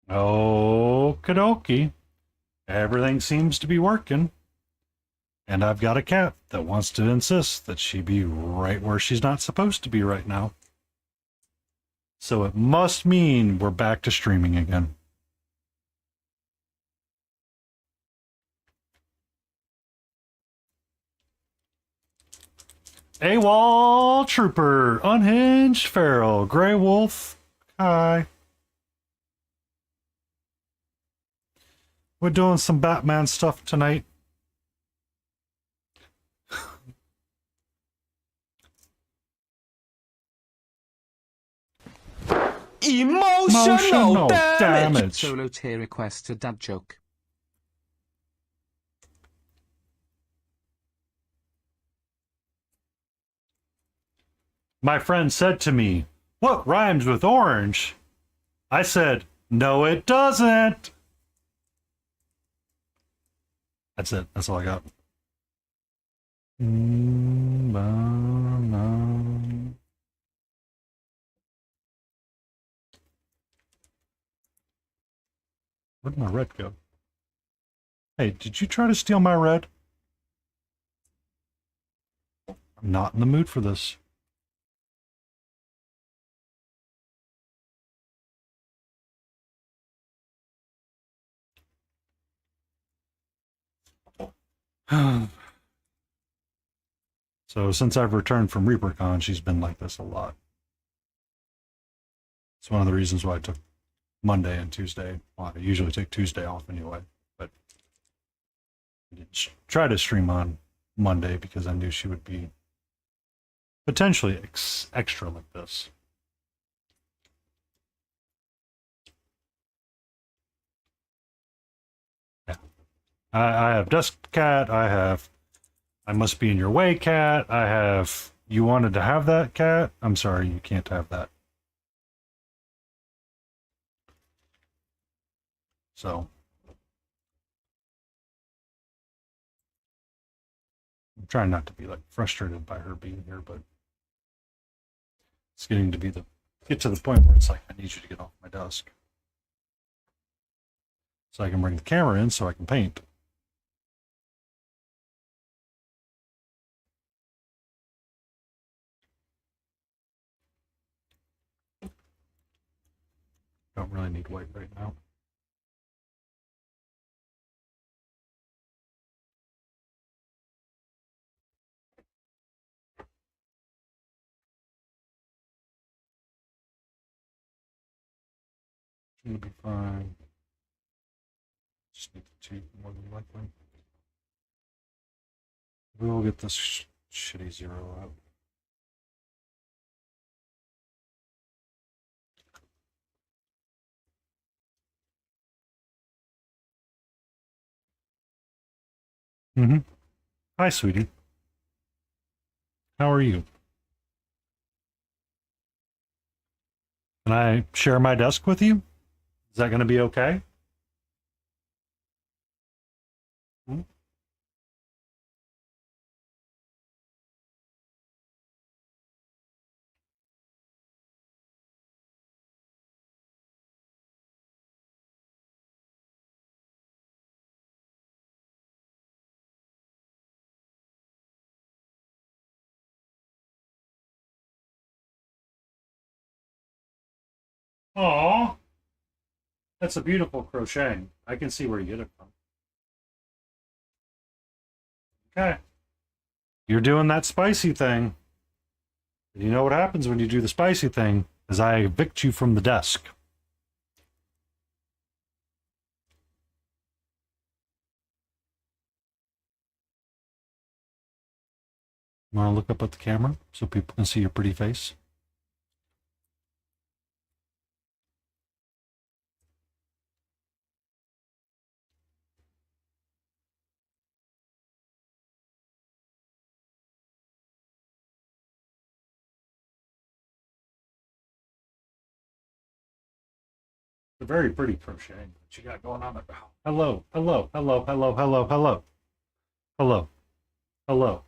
Okie dokie. Everything seems to be working. And I've got a cat that wants to insist that she be right where she's not supposed to be right now. So it must mean we're back to streaming again. AWOL Trooper, Unhinged Feral, Grey Wolf, hi. We're doing some Batman stuff tonight. Emotional damage. Solo tier request to dad joke. My friend said to me, "What rhymes with orange?" I said, "No, it doesn't." That's it. That's all I got. Where'd my red go? Hey, did you try to steal my red? I'm not in the mood for this. So since I've returned from ReaperCon, she's been like this a lot. It's one of the reasons why I took Monday and Tuesday. Well, I usually take Tuesday off anyway, but I didn't try to stream on Monday because I knew she would be potentially extra like this. Yeah. I have Dusk Cat, I have I Must Be in Your Way Cat, I have You Wanted to Have That Cat. I'm sorry, you can't have that. So I'm trying not to be like frustrated by her being here, but it's getting to be get to the point where it's like, I need you to get off my desk so I can bring the camera in so I can paint. Don't really need white right now. Should be fine. Just need the two more than likely. We will get this shitty zero out. Mm-hmm. Hi, sweetie. How are you? Can I share my desk with you? Is that going to be okay? Hmm? Aw, that's a beautiful crocheting. I can see where you get it from. Okay. You're doing that spicy thing. You know what happens when you do the spicy thing is I evict you from the desk. You want to look up at the camera so people can see your pretty face? It's a very pretty crocheting that you got going on there. Hello, hello, hello, hello, hello, hello, hello, hello.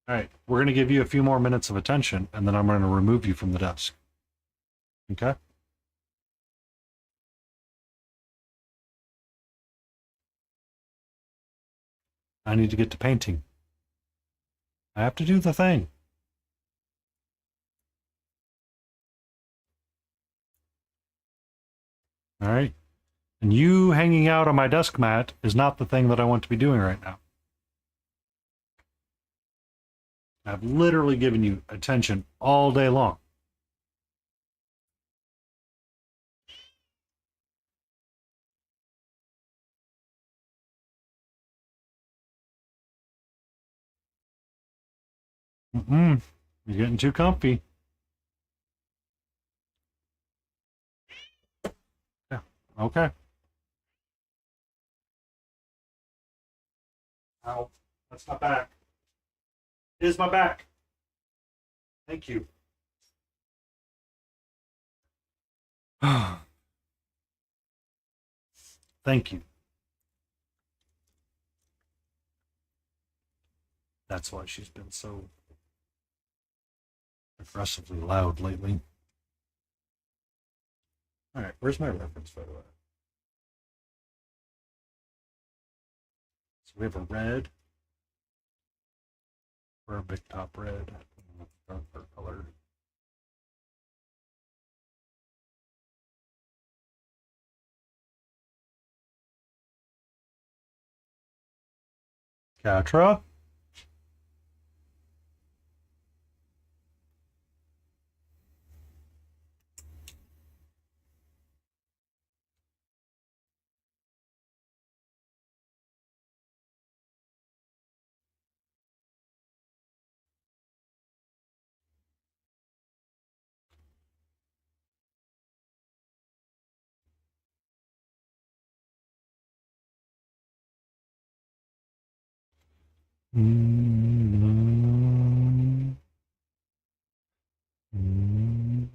All right, we're going to give you a few more minutes of attention, and then I'm going to remove you from the desk. Okay? I need to get to painting. I have to do the thing. All right. And you hanging out on my desk mat is not the thing that I want to be doing right now. I've literally given you attention all day long. You're getting too comfy. Yeah. Okay. Ow. That's my back. Is my back. Thank you. Thank you. That's why she's been so aggressively loud lately. All right, where's my reference photo at? So we have a red, or a big top red, darker color. Catra? Mm-hmm. Mm-hmm.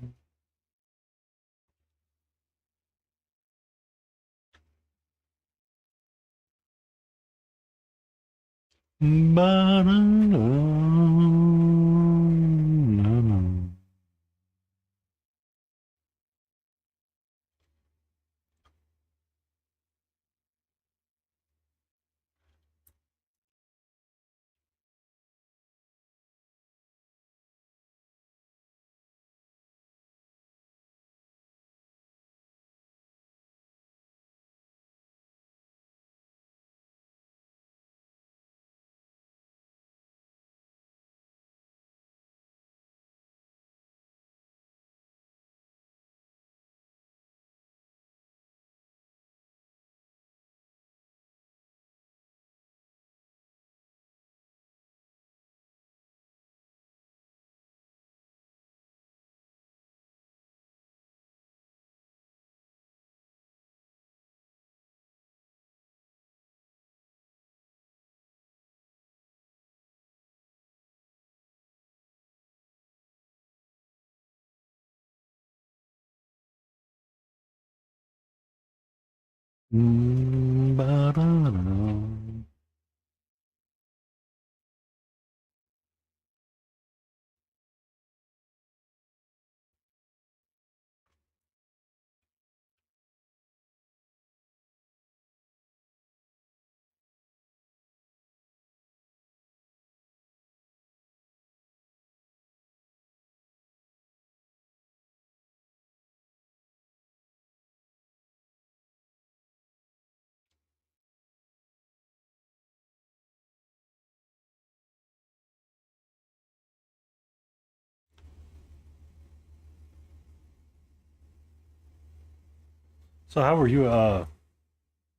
So how were you? How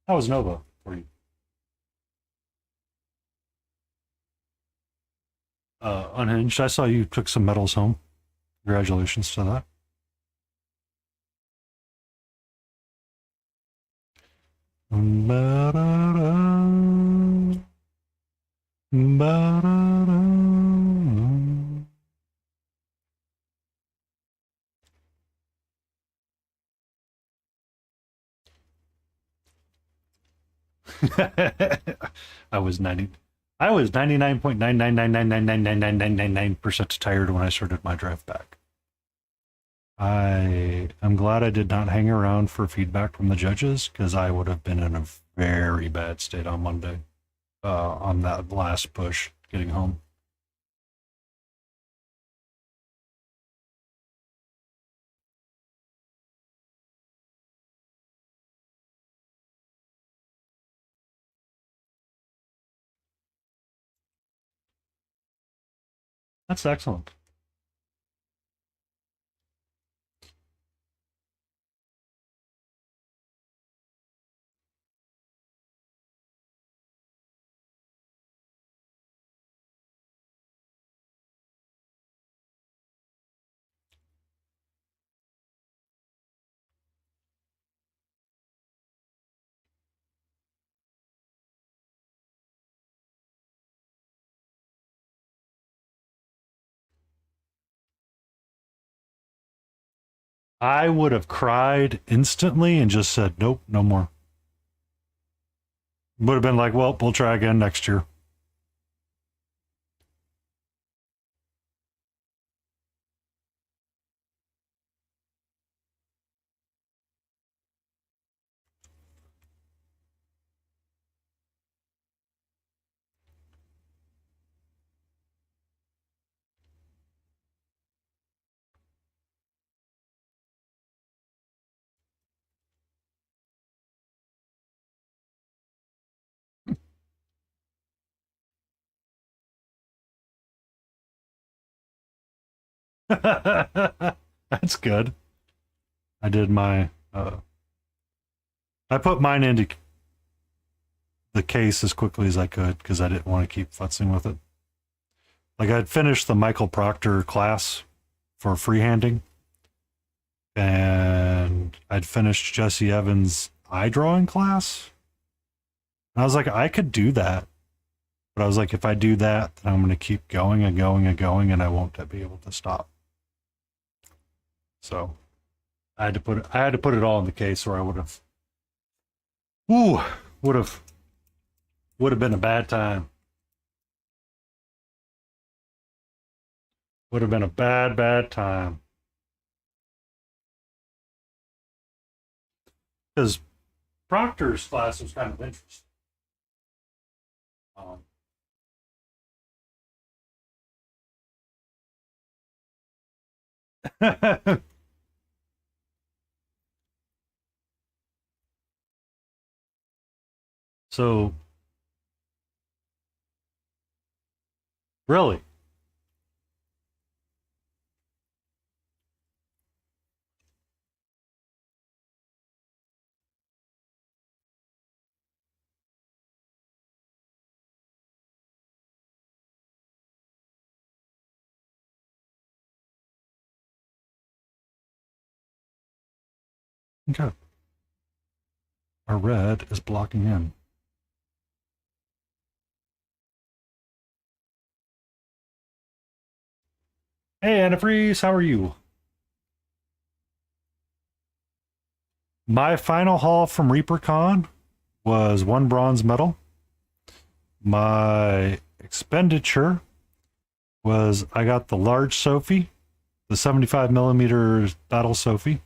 was Nova for you? Unhinged. I saw you took some medals home. Congratulations to that. Ba-da-da. Ba-da-da. I was 99.99999999999% tired when I started my drive back. I'm glad I did not hang around for feedback from the judges because I would have been in a very bad state on Monday. on that last push getting home. That's excellent. I would have cried instantly and just said, nope, no more. Would have been like, well, we'll try again next year. That's good. I did my I put mine into the case as quickly as I could because I didn't want to keep futzing with it. Like I'd finished the Michael Proctor class for freehanding, and I'd finished Jesse Evans' eye drawing class. And I was like, I could do that. But I was like, if I do that, then I'm going to keep going and going and going, and I won't be able to stop. So I had to put it all in the case, or I would have, would have been a bad time. Would have been a bad time. Because Proctor's class was kind of interesting. So, really, okay. Our red is blocking in. Hey, Antifreeze, how are you? My final haul from ReaperCon was 1 bronze medal. My expenditure was I got the large Sophie, the 75 millimeter Battle Sophie.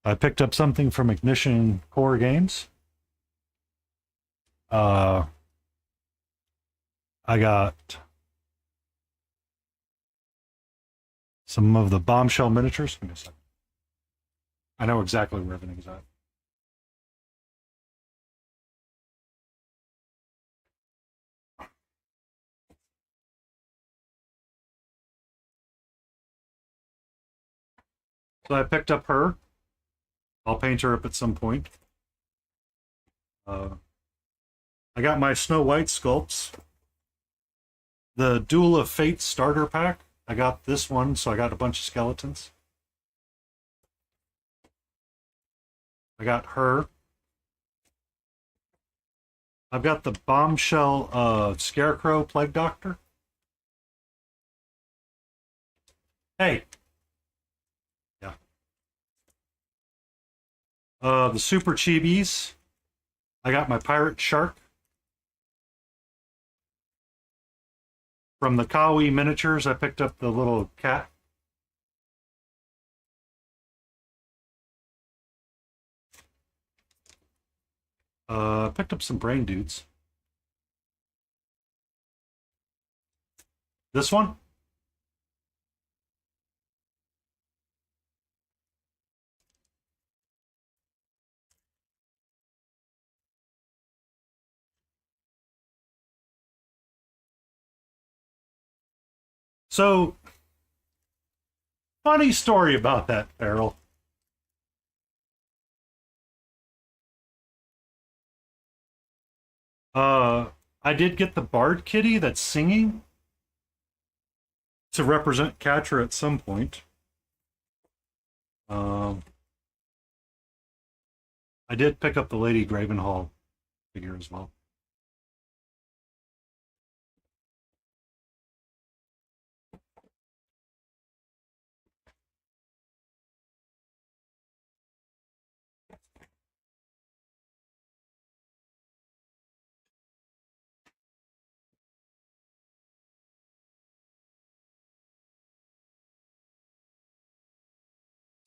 I picked up something from Ignition Core Games. I got some of the bombshell miniatures. Give me a second. I know exactly where everything's at. So I picked up her. I'll paint her up at some point. I got my Snow White sculpts. The Duel of Fate starter pack. I got this one, so I got a bunch of skeletons. I got her. I've got the bombshell Scarecrow Plague Doctor. Hey. Yeah. The Super Chibis. I got my Pirate Shark. From the Kawi miniatures, I picked up the little cat. Picked up some brain dudes. This one? So, funny story about that, Farrell. I did get the Bard kitty that's singing to represent Catra at some point. Um, I did pick up the Lady Gravenhall figure as well.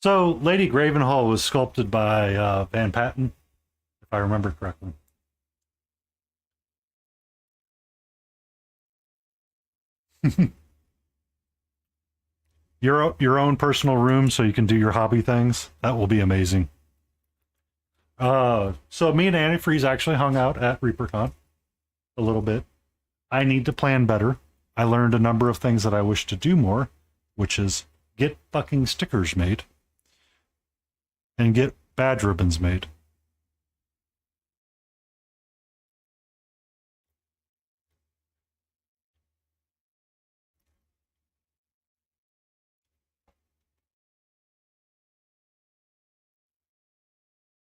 So, Lady Gravenhall was sculpted by Van Patten, if I remember correctly. Your own personal room so you can do your hobby things. That will be amazing. So me and Antifreeze actually hung out at ReaperCon a little bit. I need to plan better. I learned a number of things that I wish to do more, which is get fucking stickers made and get badge ribbons made.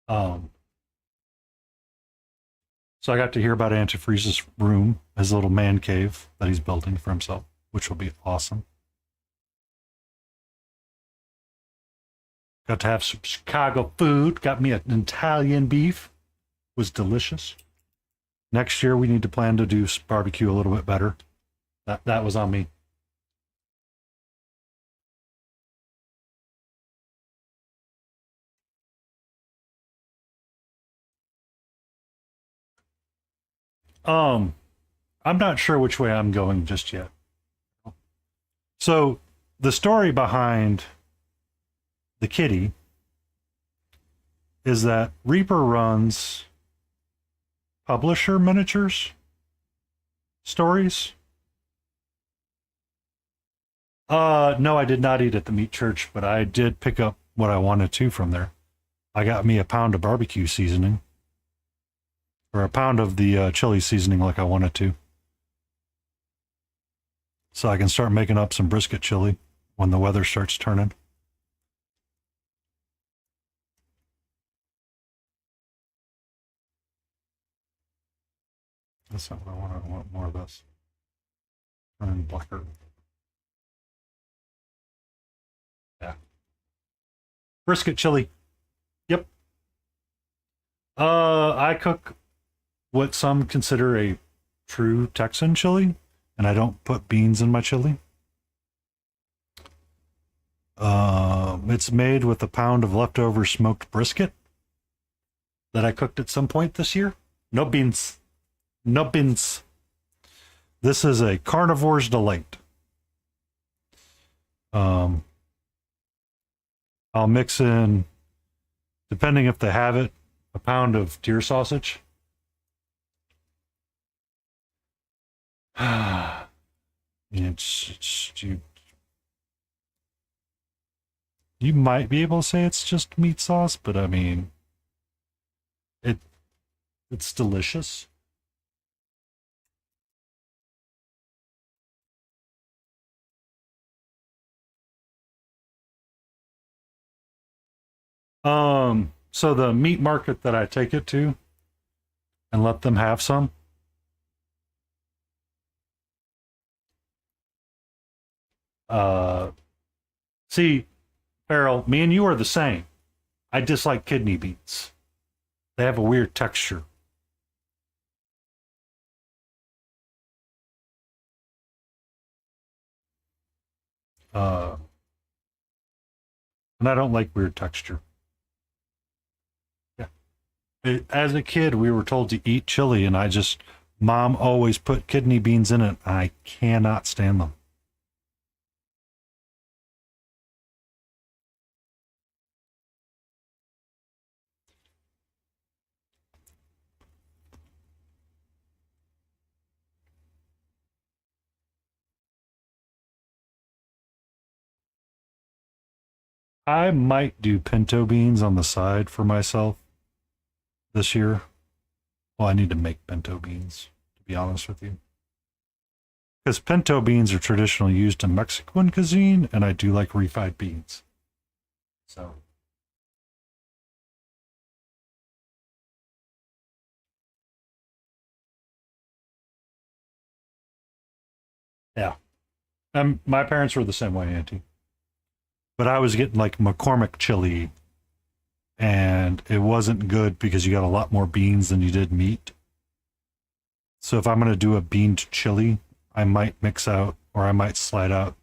Um, so I got to hear about Antifreeze's room, his little man cave that he's building for himself, which will be awesome. Got to have some Chicago food. Got me an Italian beef. Was delicious. Next year we need to plan to do barbecue a little bit better. That was on me. Um, I'm not sure which way I'm going just yet. So the story behind the kitty is that Reaper runs publisher miniatures stories. No, I did not eat at the meat church, but I did pick up what I wanted to from there. I got me a pound of barbecue seasoning, or a pound of the chili seasoning like I wanted to. So I can start making up some brisket chili when the weather starts turning. That's not what I want. I want more of this. And blacker. Yeah. Brisket chili. Yep. I cook what some consider a true Texan chili, and I don't put beans in my chili. It's made with a pound of leftover smoked brisket that I cooked at some point this year. No beans. No beans. This is a carnivore's delight. I'll mix in, depending if they have it, a pound of deer sausage. You might be able to say it's just meat sauce, but I mean, it's delicious. So the meat market that I take it to and let them have some. Uh, See, Farrell, me and you are the same. I dislike kidney beans. They have a weird texture. Uh, and I don't like weird texture. Yeah. As a kid, we were told to eat chili, and mom always put kidney beans in it. I cannot stand them. I might do pinto beans on the side for myself this year. Well, I need to make pinto beans, to be honest with you. Because pinto beans are traditionally used in Mexican cuisine, and I do like refried beans. So, yeah. My parents were the same way, Auntie. But I was getting like McCormick chili, and it wasn't good because you got a lot more beans than you did meat. So if I'm going to do a beaned chili, I might mix out or I might slide out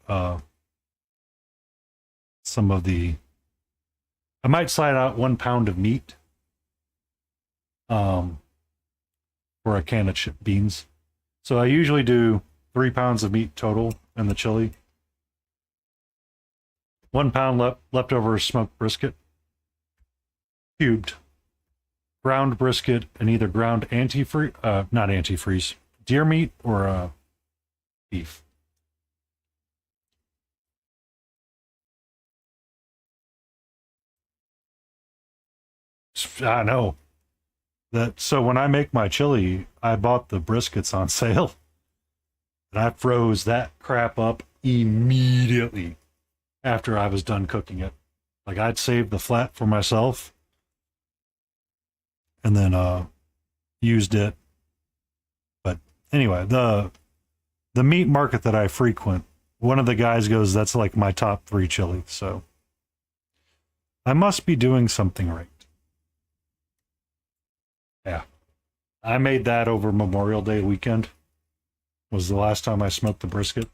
some of the. I might slide out 1 pound of meat um, for a can of beans. So I usually do 3 pounds of meat total in the chili. 1 pound leftover smoked brisket, cubed, ground brisket, and either ground antifreeze, not antifreeze, deer meat or beef. I know that. So when I make my chili, I bought the briskets on sale, and I froze that crap up immediately after I was done cooking it. Like I'd save the flat for myself, and then used it. But anyway, the meat market that I frequent, one of the guys goes, "That's like my top 3 chili." So I must be doing something right. Yeah. I made that over Memorial Day weekend. Was the last time I smoked the brisket.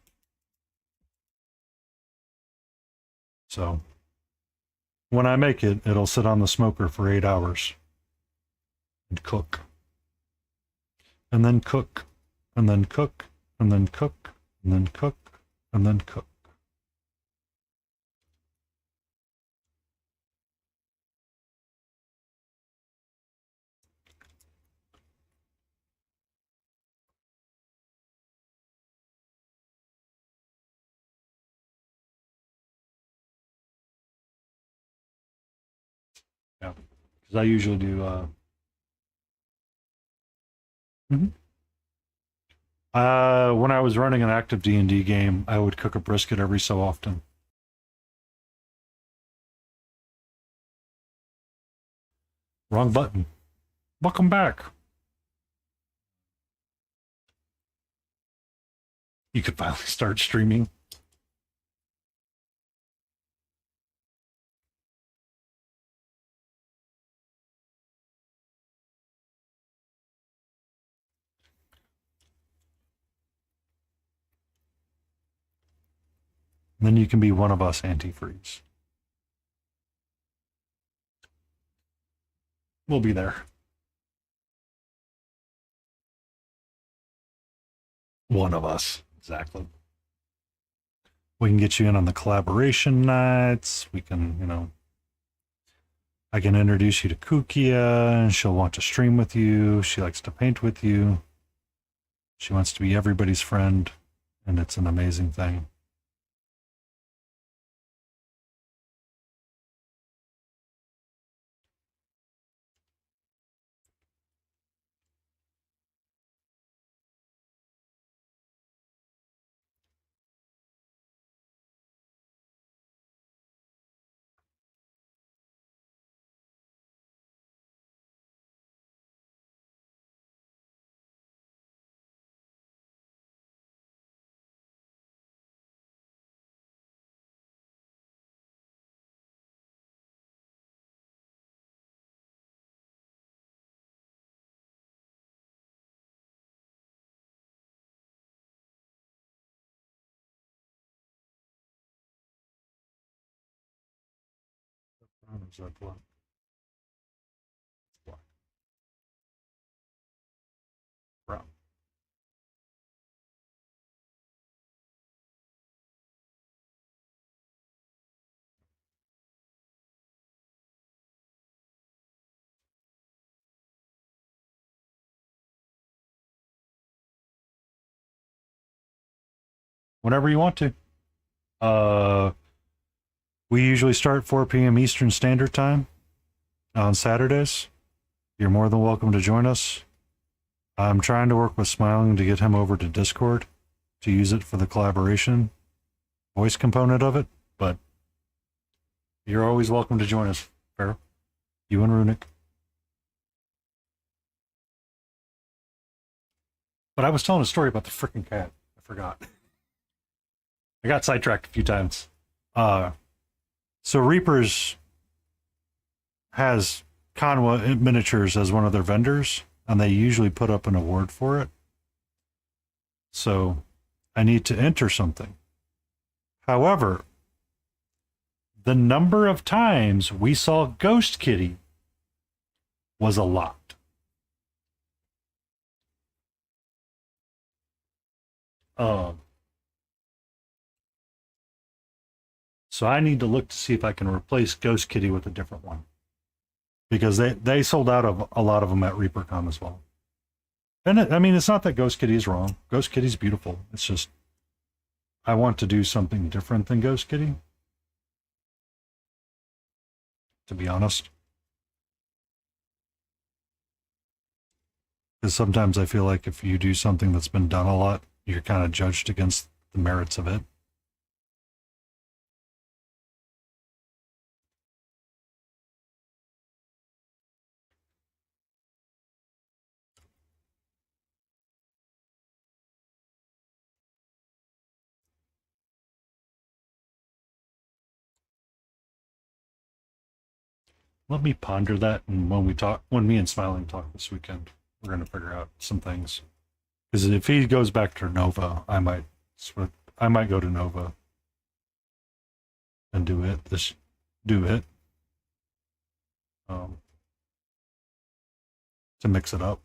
So when I make it, it'll sit on the smoker for 8 hours and cook. And then cook. And then cook. And then cook. And then cook. And then cook. Yeah. Because I usually do mhm. When I was running an active D&D game, I would cook a brisket every so often. Wrong button. Welcome back. You could finally start streaming. Then you can be one of us antifreeze. We'll be there. One of us. Exactly. We can get you in on the collaboration nights. We can, I can introduce you to Kukia, and she'll want to stream with you. She likes to paint with you. She wants to be everybody's friend, and it's an amazing thing. Is that black? Black. Brown. Whenever you want to. Uh, We usually start 4 p.m. Eastern Standard Time on Saturdays. You're more than welcome to join us. I'm trying to work with Smiling to get him over to Discord to use it for the collaboration voice component of it, but you're always welcome to join us, Pharaoh. You and Runic. But I was telling a story about the freaking cat. I forgot. I got sidetracked a few times. So Reapers has Conwa Miniatures as one of their vendors, and they usually put up an award for it. So I need to enter something. However, the number of times we saw Ghost Kitty was a lot. So I need to look to see if I can replace Ghost Kitty with a different one. Because they sold out of a lot of them at ReaperCon as well. And I mean, it's not that Ghost Kitty is wrong. Ghost Kitty's beautiful. It's just, I want to do something different than Ghost Kitty. To be honest. Because sometimes I feel like if you do something that's been done a lot, you're kind of judged against the merits of it. Let me ponder that, and when me and Smiling talk this weekend, we're going to figure out some things. Because if he goes back to Nova, I might go to Nova and do it. To mix it up.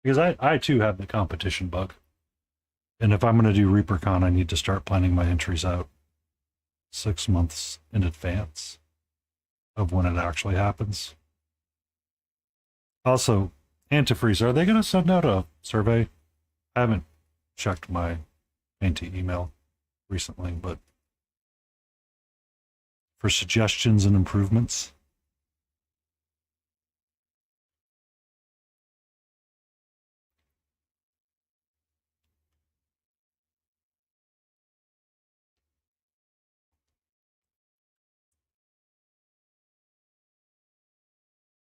Because I too have the competition bug. And if I'm going to do ReaperCon, I need to start planning my entries out 6 months in advance of when it actually happens. Also, Antifreeze, are they going to send out a survey? I haven't checked my anti-email recently, but for suggestions and improvements.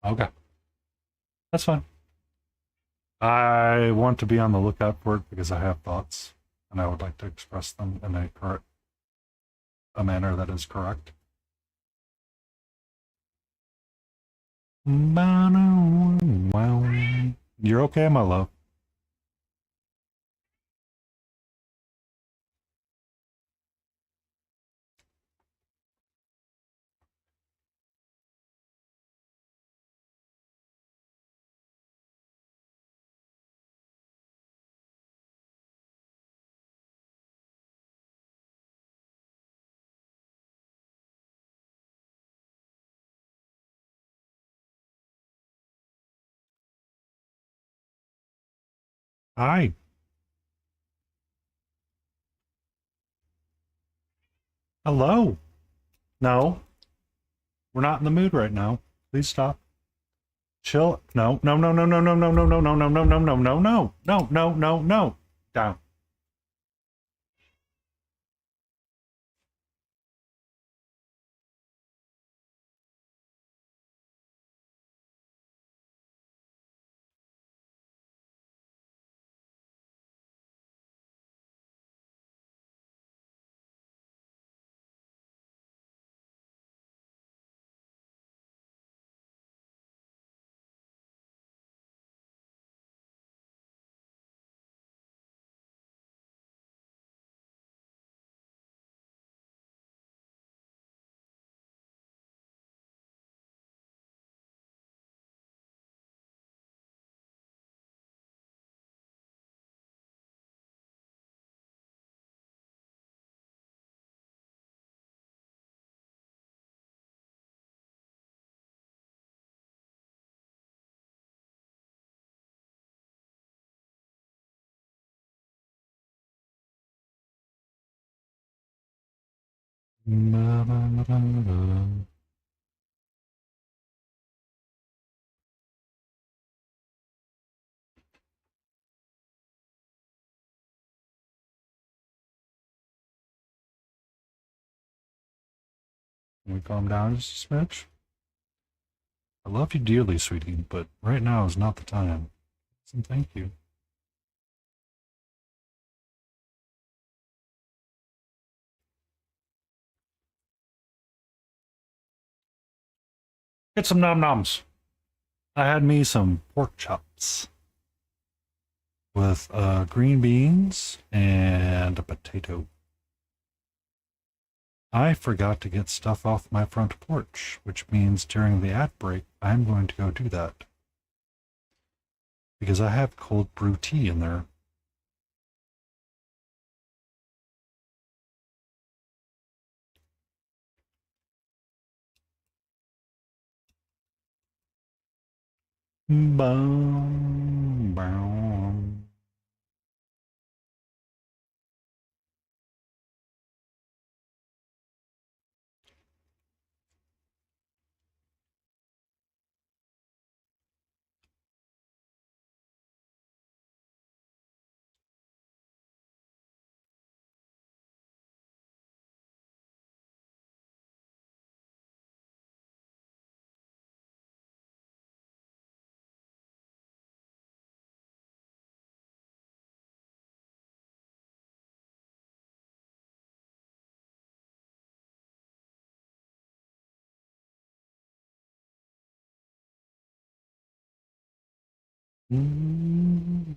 Okay. That's fine. I want to be on the lookout for it because I have thoughts and I would like to express them in a manner that is correct. You're okay, my love. Hi. Hello. No, we're not in the mood right now. Please stop. Chill. No, no, no, no, no, no, no, no, no, no, no, no, no, no, no, no, no, no, no, no. Down. Can we calm down just a smidge? I love you dearly, sweetie, but right now is not the time. And thank you. Get some nom noms. I had me some pork chops with green beans and a potato. I forgot to get stuff off my front porch, which means during the ad break, I'm going to go do that. Because I have cold brew tea in there. Boom, boom. Mm.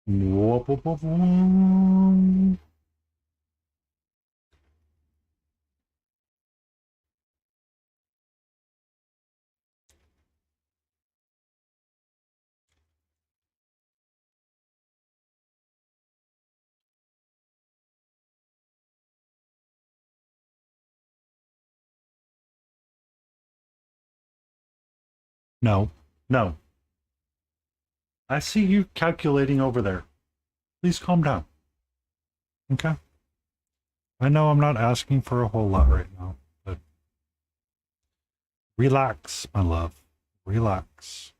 Whoop, whoop, whoop, whoop. No, no. I see you calculating over there. Please calm down. Okay? I know I'm not asking for a whole lot right now, but relax, my love. Relax.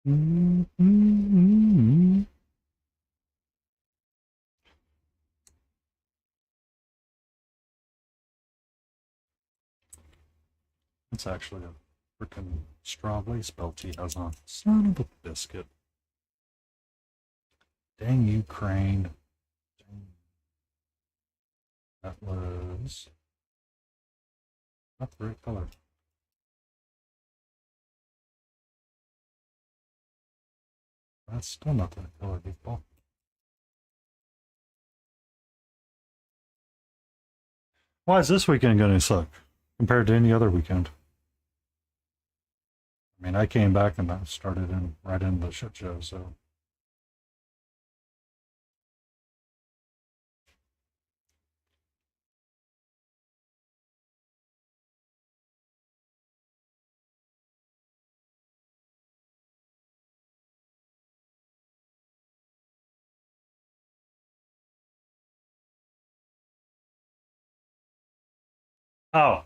It's actually a freaking strawberry spelt he has on. Son of a biscuit. Dang you, Crane. Dang. That was not the right color. That's still not the right color, people. Why is this weekend going to suck compared to any other weekend? I mean, I came back and I started in right into the shit show, so. Oh,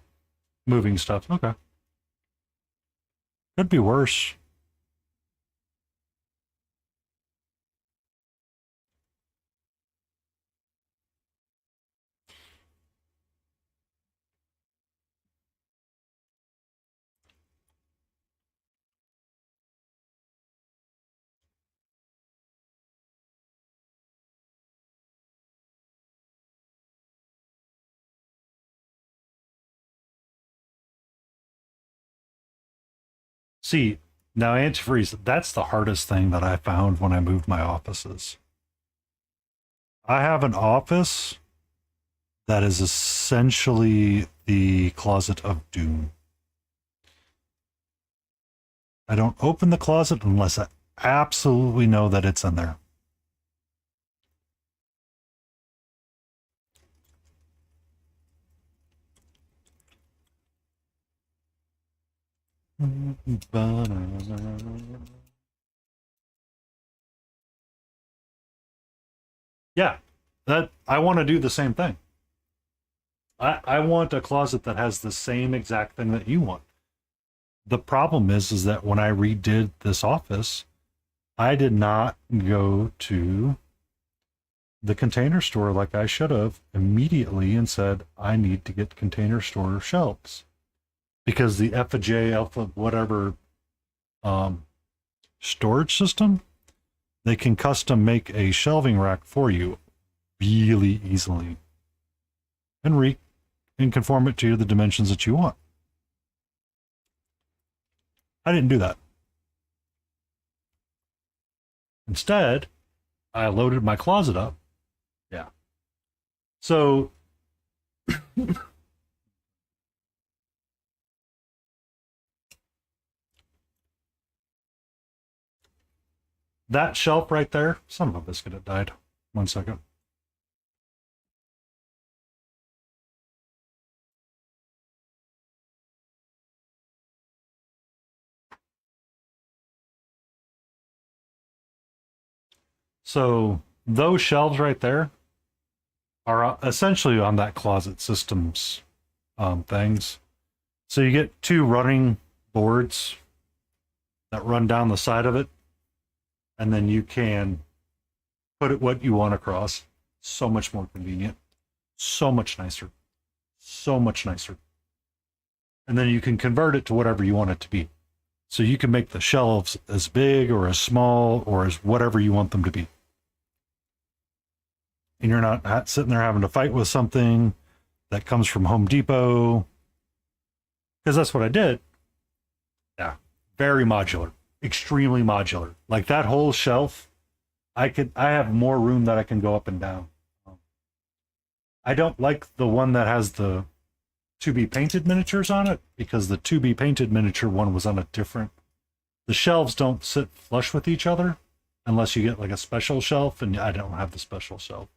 moving stuff. Okay. Could be worse. See, now antifreeze, that's the hardest thing that I found when I moved my offices. I have an office that is essentially the closet of doom. I don't open the closet unless I absolutely know that it's in there. Yeah, that I want to do the same thing. I want a closet that has the same exact thing that you want. The problem is that when I redid this office, I did not go to the Container Store like I should have immediately and said, I need to get Container Store shelves. Because the FJ Alpha whatever storage system, they can custom make a shelving rack for you really easily and conform it to the dimensions that you want. I didn't do that. Instead, I loaded my closet up. Yeah. So that shelf right there, son of a biscuit, it died. 1 second. So those shelves right there are essentially on that closet systems things. So you get two running boards that run down the side of it, and then you can put it what you want across. So much more convenient, so much nicer, so much nicer. And then you can convert it to whatever you want it to be. So you can make the shelves as big or as small or as whatever you want them to be. And you're not sitting there having to fight with something that comes from Home Depot. Because that's what I did. Yeah. Very modular. Extremely modular. Like that whole shelf, I have more room that I can go up and down. I don't like the one that has the to be painted miniatures on it because the to be painted miniature one was on a different. The shelves don't sit flush with each other unless you get like a special shelf, and I don't have the special shelf.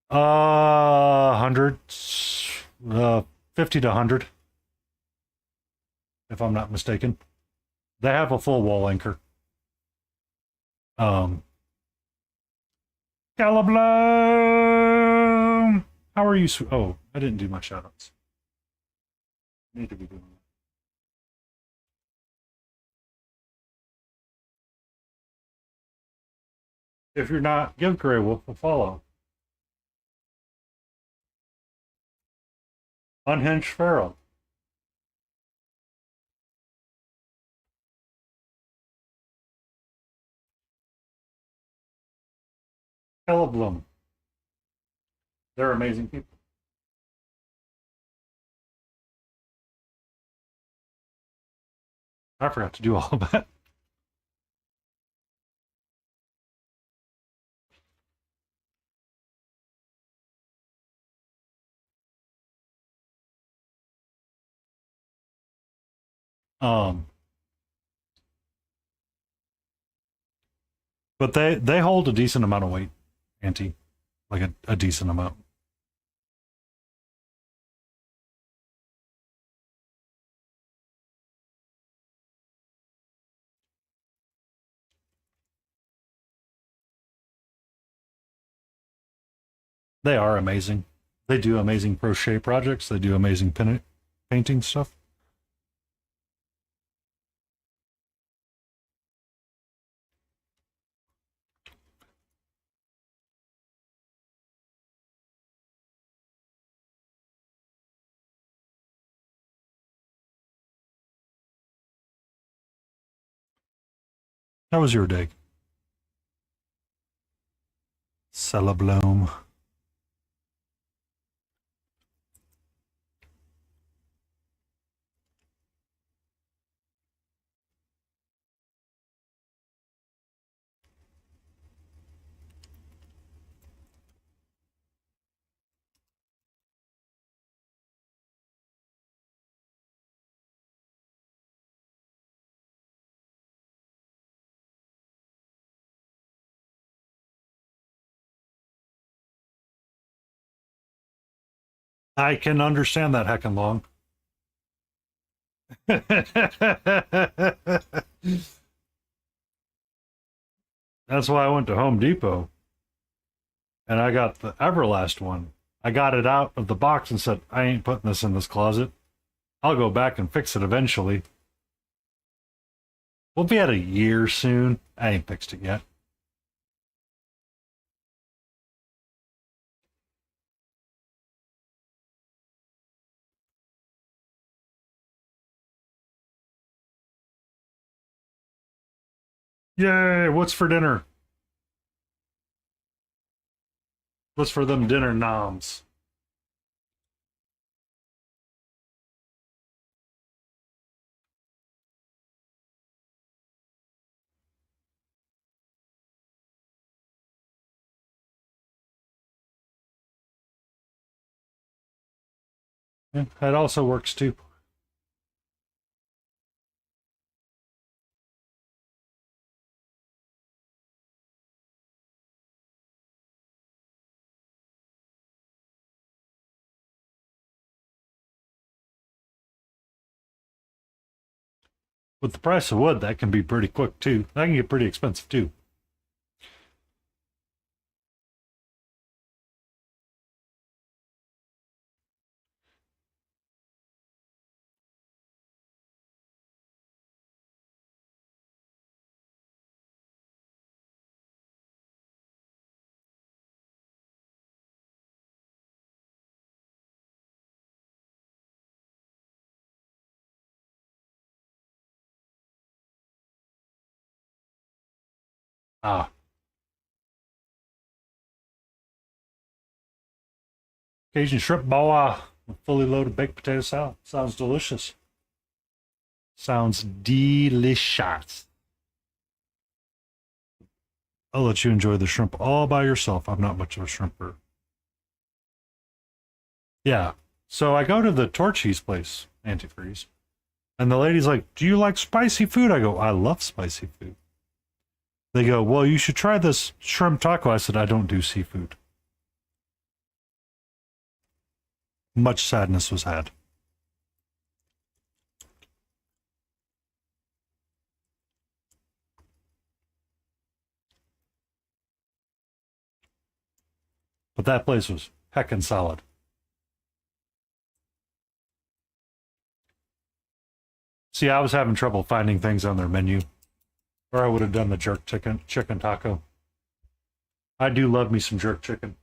100, 50 to 100, if I'm not mistaken. They have a full wall anchor. Calabloom! How are you? Oh, I didn't do my shoutouts. Need to be doing that. If you're not, give Grey Wolf a follow. Unhinged Pharaoh. Hellblum. They're amazing people. I forgot to do all of that. Um, but they hold a decent amount of weight, Auntie, like a decent amount. They are amazing. They do amazing crochet projects. They do amazing painting stuff. How was your day? Celebloom. I can understand that heckin' long. That's why I went to Home Depot and I got the Everlast one. I got it out of the box and said, I ain't putting this in this closet. I'll go back and fix it eventually. We'll be at a year soon. I ain't fixed it yet. Yay, what's for dinner? What's for them dinner noms? Yeah, that also works too. With the price of wood, that can be pretty quick too. That can get pretty expensive too. Ah, Cajun shrimp boa with fully loaded baked potato salad. Sounds delicious. Sounds delicious. I'll let you enjoy the shrimp all by yourself. I'm not much of a shrimper. Yeah. So I go to the Torchy's place, antifreeze, and the lady's like, "Do you like spicy food?" I go, "I love spicy food." They go, "Well, you should try this shrimp taco." I said, "I don't do seafood." Much sadness was had. But that place was heckin' solid. See, I was having trouble finding things on their menu, or I would have done the jerk chicken taco. I do love me some jerk chicken.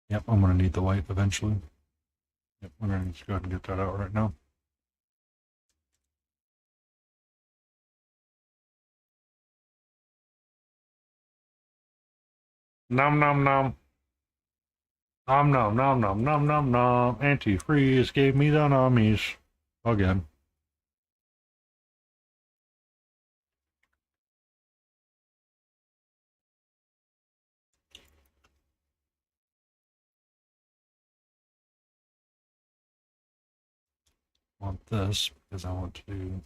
Yep, I'm gonna need the white eventually. Yep, we're gonna just go ahead and get that out right now. Nom nom nom. Nom nom nom nom nom nom nom. Antifreeze gave me the nummies. Again. Want this because I want to do.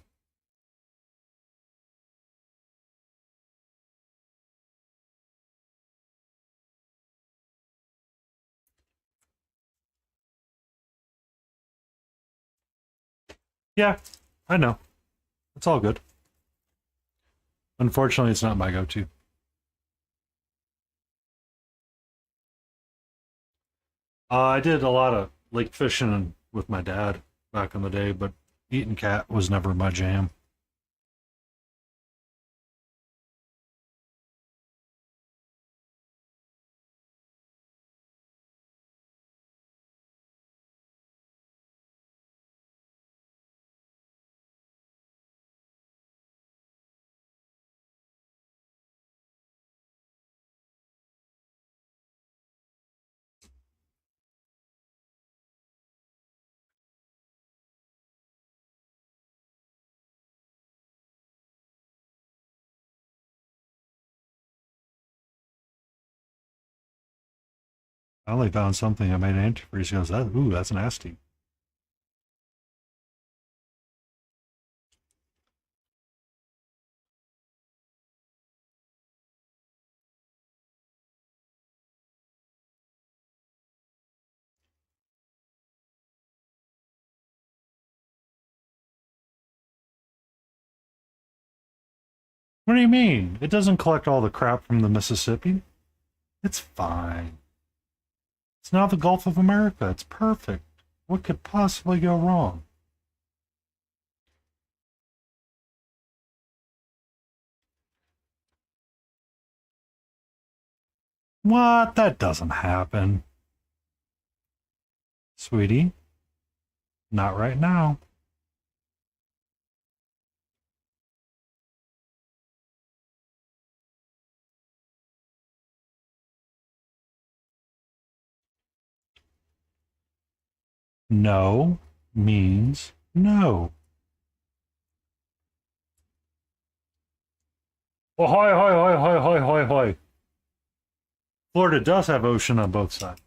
Yeah, I know. It's all good. Unfortunately, it's not my go-to. I did a lot of lake fishing with my dad back in the day, but eating cat was never my jam. I only found something I made antifreeze. He goes, ooh, that's nasty. What do you mean? It doesn't collect all the crap from the Mississippi. It's fine. It's now the Gulf of America. It's perfect. What could possibly go wrong? What? That doesn't happen. Sweetie, not right now. No means no. Ahoy, hoy, hoy, hoy, hoy, hoy, hoy. Florida does have ocean on both sides.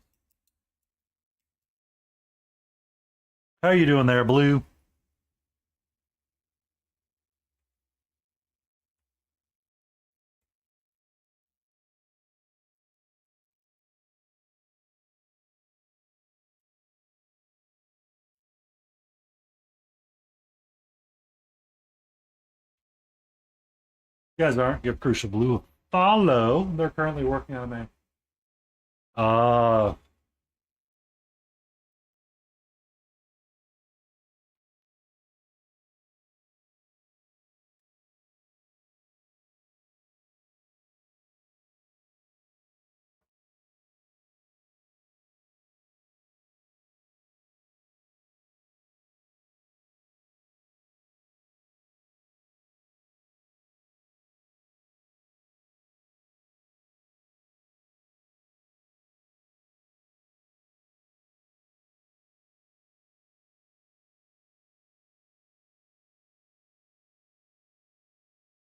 How you doing there, Blue? You guys aren't. Give Crucial Blue a follow. They're currently working on a. Uh,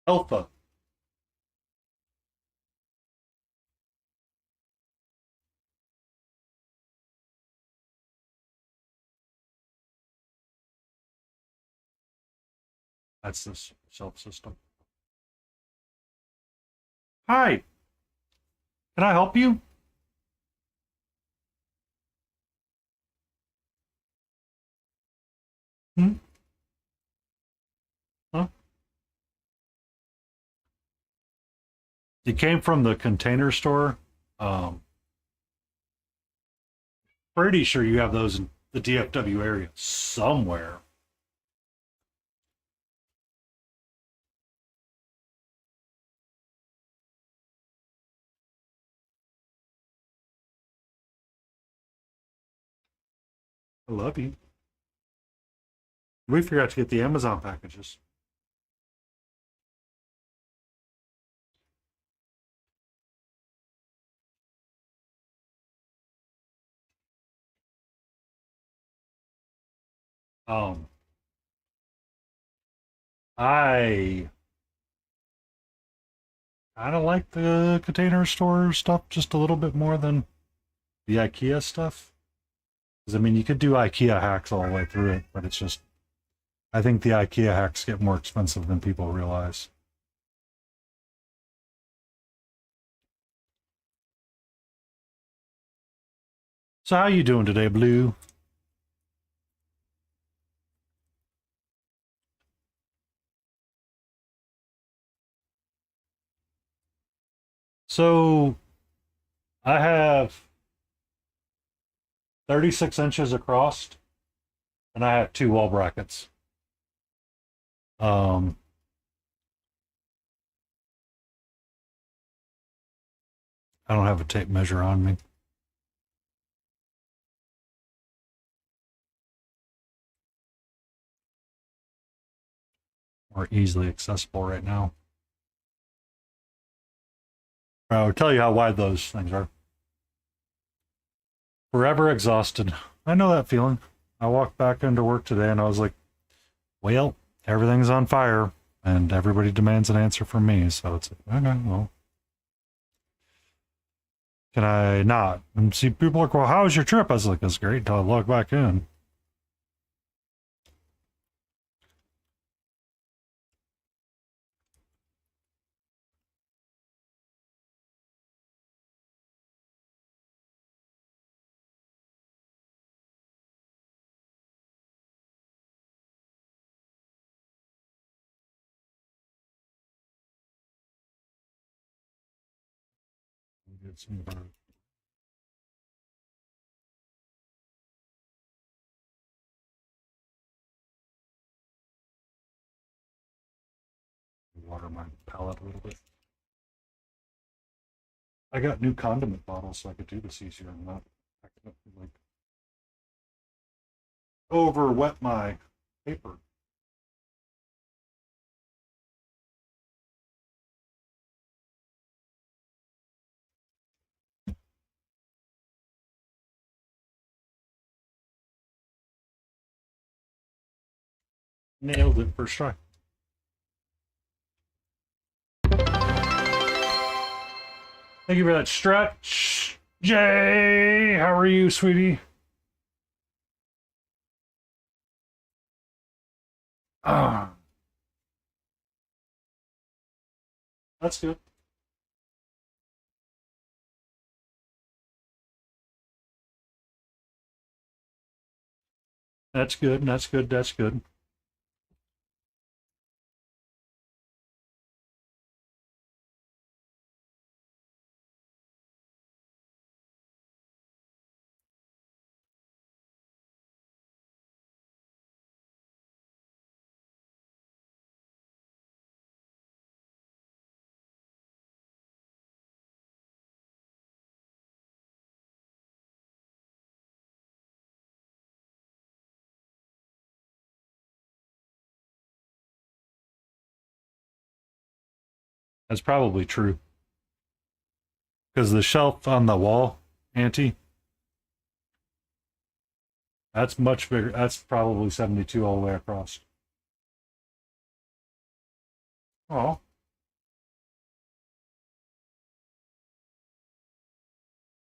Alpha. That's this self system. Hi. Can I help you? Hmm? Huh? It came from the Container Store. Um, Pretty sure you have those in the DFW area somewhere. I love you. We forgot to get the Amazon packages. Um, I kind of like the Container Store stuff just a little bit more than the IKEA stuff. Because I mean, you could do IKEA hacks all the way through it, but it's just I think the IKEA hacks get more expensive than people realize. So how you doing today, Blue? So I have 36 inches across, and I have two wall brackets. Um, I don't have a tape measure on me. Or easily accessible right now. I'll tell you how wide those things are. Forever exhausted. I know that feeling. I walked back into work today and I was like, well, everything's on fire and everybody demands an answer from me. So it's like, okay, well, can I not? And see, people are like, well, how was your trip? I was like, it's great until I log back in. Get some water my palate a little bit. I got new condiment bottles so I could do this easier and not like over wet my paper. Nailed it first try. Thank you for that stretch. Jay, how are you, sweetie? Ah, that's good. That's good. That's good. That's good. That's probably true. Because the shelf on the wall, Auntie, that's much bigger. That's probably 72 all the way across. Oh,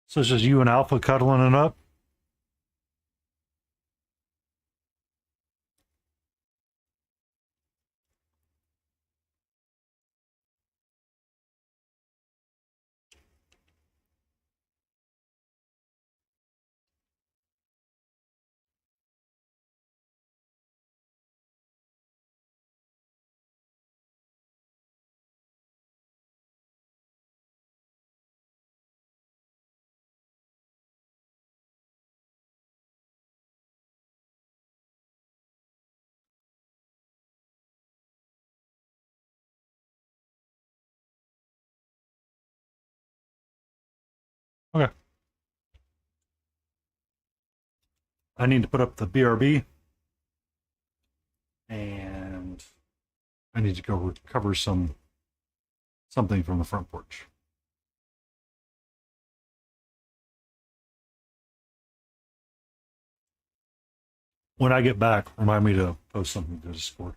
so it's just you and Alpha cuddling it up? Okay. I need to put up the BRB. And I need to go recover something from the front porch. When I get back, remind me to post something to Discord.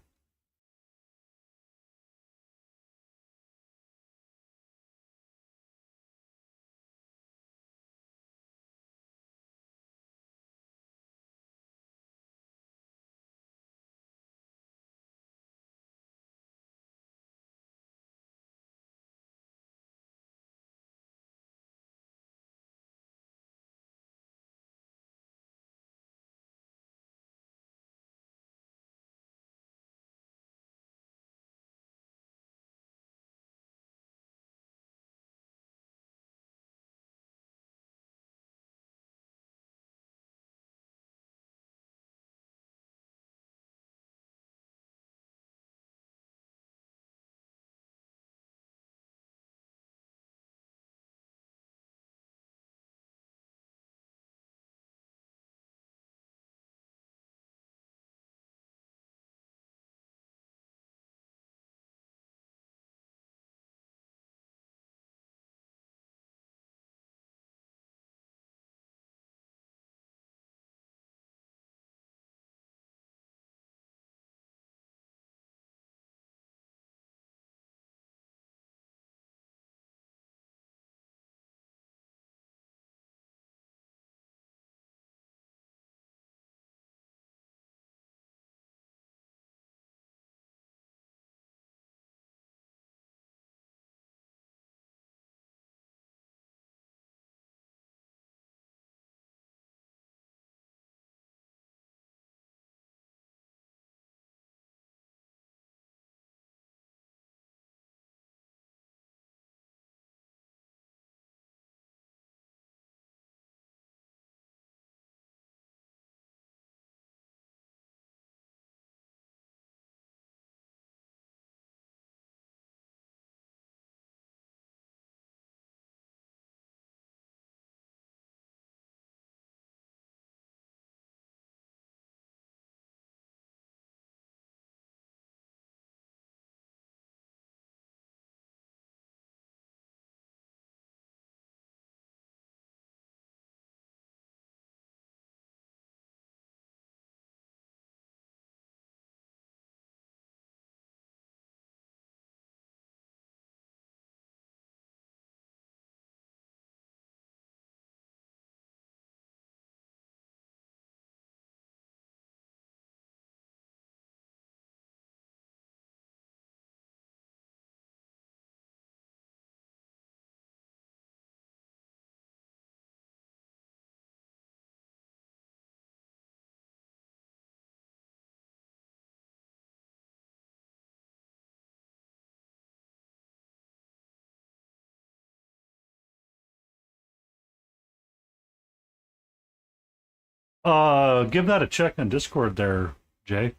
Give that a check on Discord there, Jay.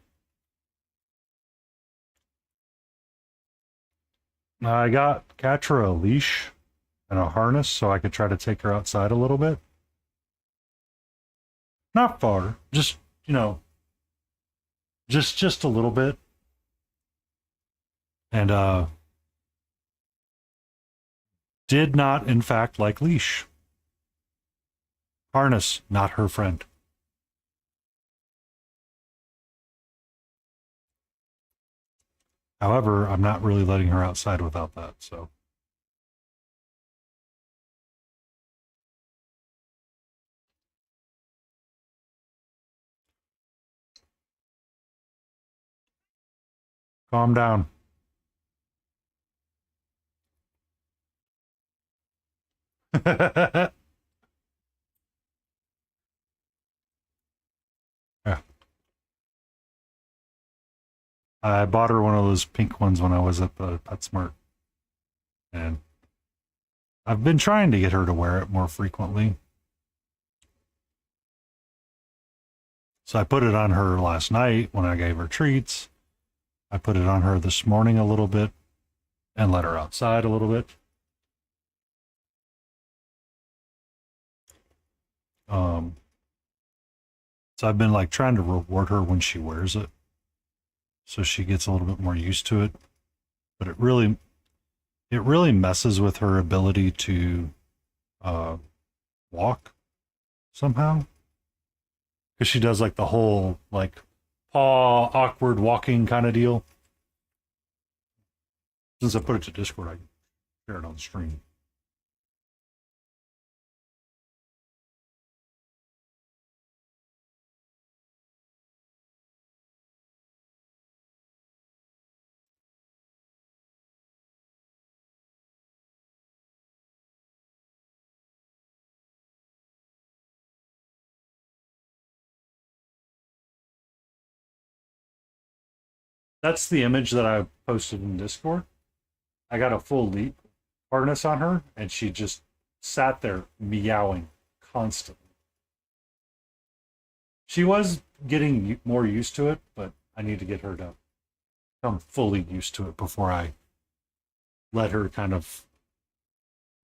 I got Catra a leash and a harness so I could try to take her outside a little bit. Not far, just, just a little bit. And did not in fact like leash. Harness, not her friend. However, I'm not really letting her outside without that, so. Calm down. Yeah. I bought her one of those pink ones when I was at the PetSmart. And I've been trying to get her to wear it more frequently. So I put it on her last night when I gave her treats. I put it on her this morning a little bit and let her outside a little bit. Um, so I've been like trying to reward her when she wears it, so she gets a little bit more used to it. But it really messes with her ability to uh, walk somehow, because she does like the whole like paw awkward walking kind of deal. Since I put it to Discord, I can share it on stream. That's the image that I posted in Discord. I got a full leap harness on her, and she just sat there meowing constantly. She was getting more used to it, but I need to get her to become fully used to it before I let her kind of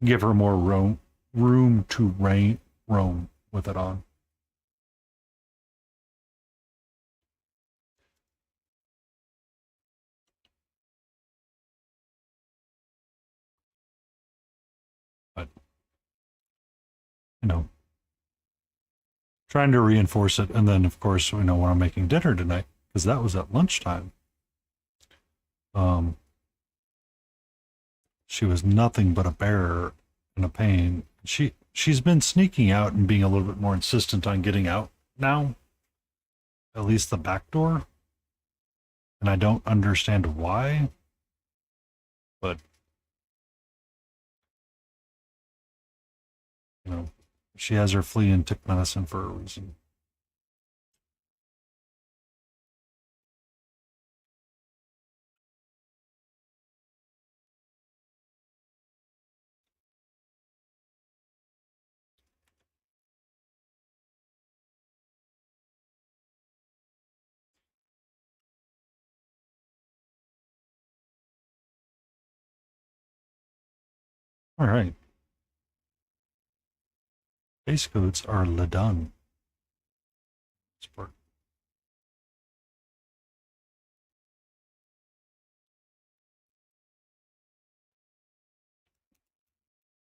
give her more room to roam with it on. But you know, trying to reinforce it, and then of course when I'm making dinner tonight, because that was at lunchtime. Um, she was nothing but a bear and a pain. She's been sneaking out and being a little bit more insistent on getting out now, at least the back door. And I don't understand why, but she has her flea and tick medicine for a reason. All right. Base codes are Ladun. Sport.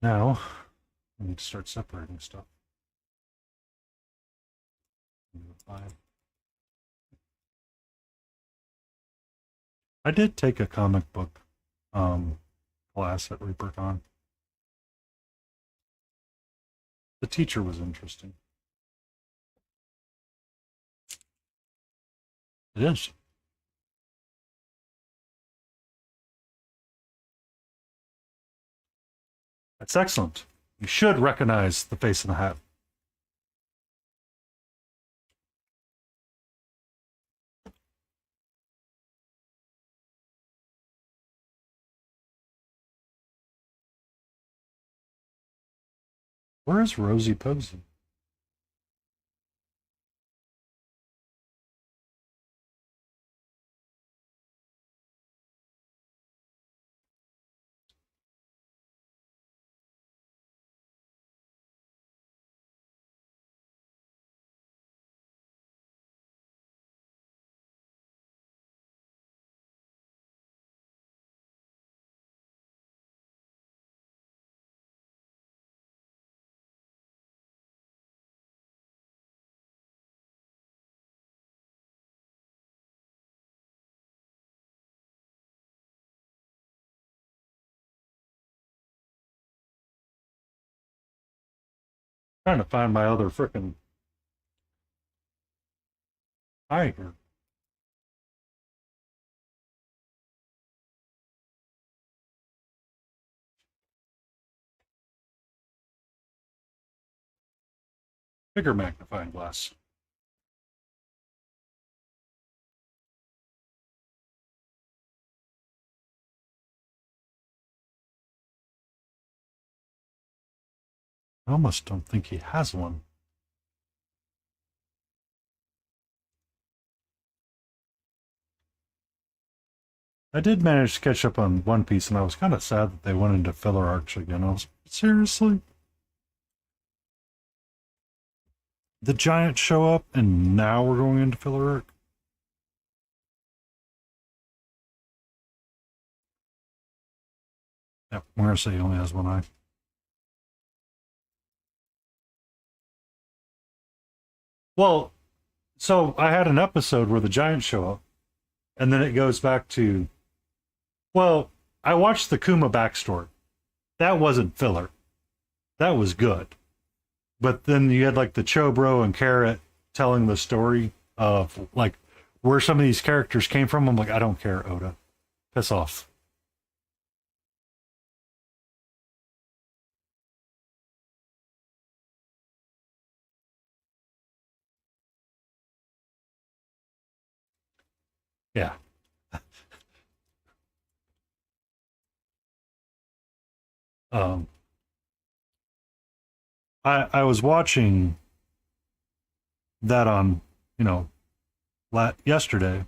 Now, we need to start separating stuff. I did take a comic book class at ReaperCon. The teacher was interesting. It is. That's excellent. You should recognize the face in the hat. Where is Rosie Posey? Trying to find my other frickin' eye here. Bigger magnifying glass. I almost don't think he has one. I did manage to catch up on One Piece, and I was kind of sad that they went into filler arcs again. I was seriously. the Giants show up, and now we're going into filler arc. Yep, we're gonna say he only has one eye. Well, so I had an episode where the Giants show up, and then it goes back to, well, I watched the Kuma backstory. That wasn't filler. That was good. But then you had like the Chobro and Carrot telling the story of like where some of these characters came from. I'm like, I don't care, Oda. Piss off. Yeah. Um, I was watching that on, you know, yesterday.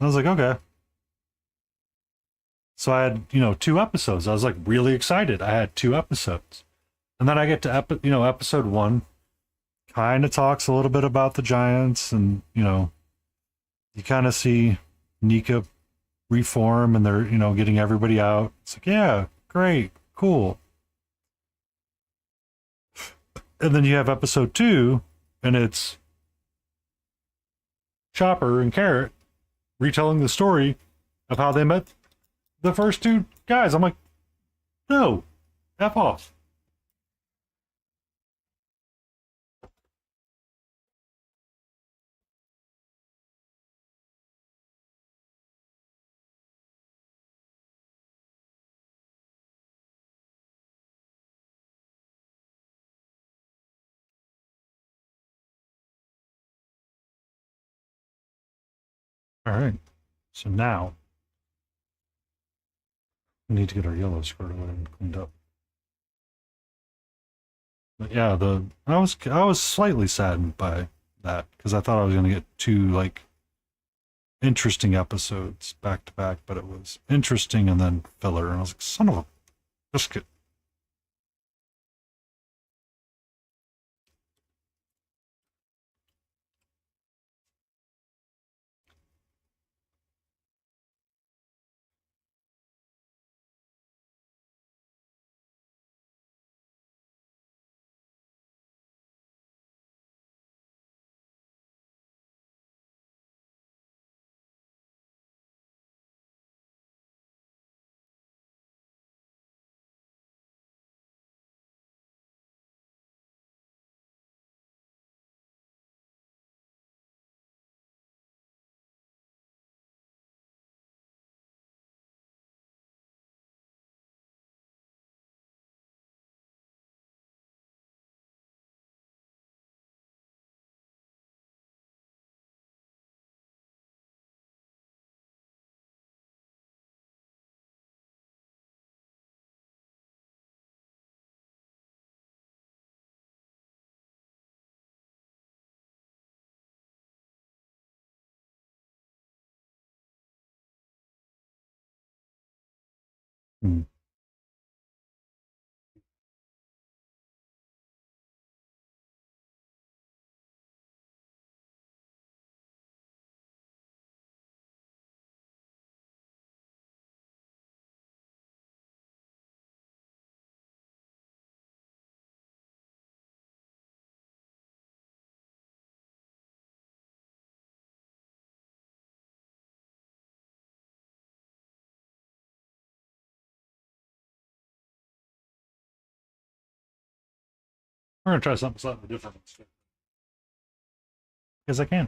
I was like, okay. So I had, 2 episodes. I was like really excited. I had 2 episodes. And then I get to episode 1 kind of talks a little bit about the Giants, and you kind of see Nika reform, and they're getting everybody out. It's like, yeah, great, cool. And then you have episode 2, and it's Chopper and Carrot retelling the story of how they met the first 2 guys. I'm like, no, F off. All right, so now we need to get our yellow squared away and cleaned up. But yeah, I was slightly saddened by that because I thought I was gonna get 2 like interesting episodes back to back, but it was interesting and then filler, and I was like, son of a biscuit. Hmm. We're gonna try something slightly different because I can.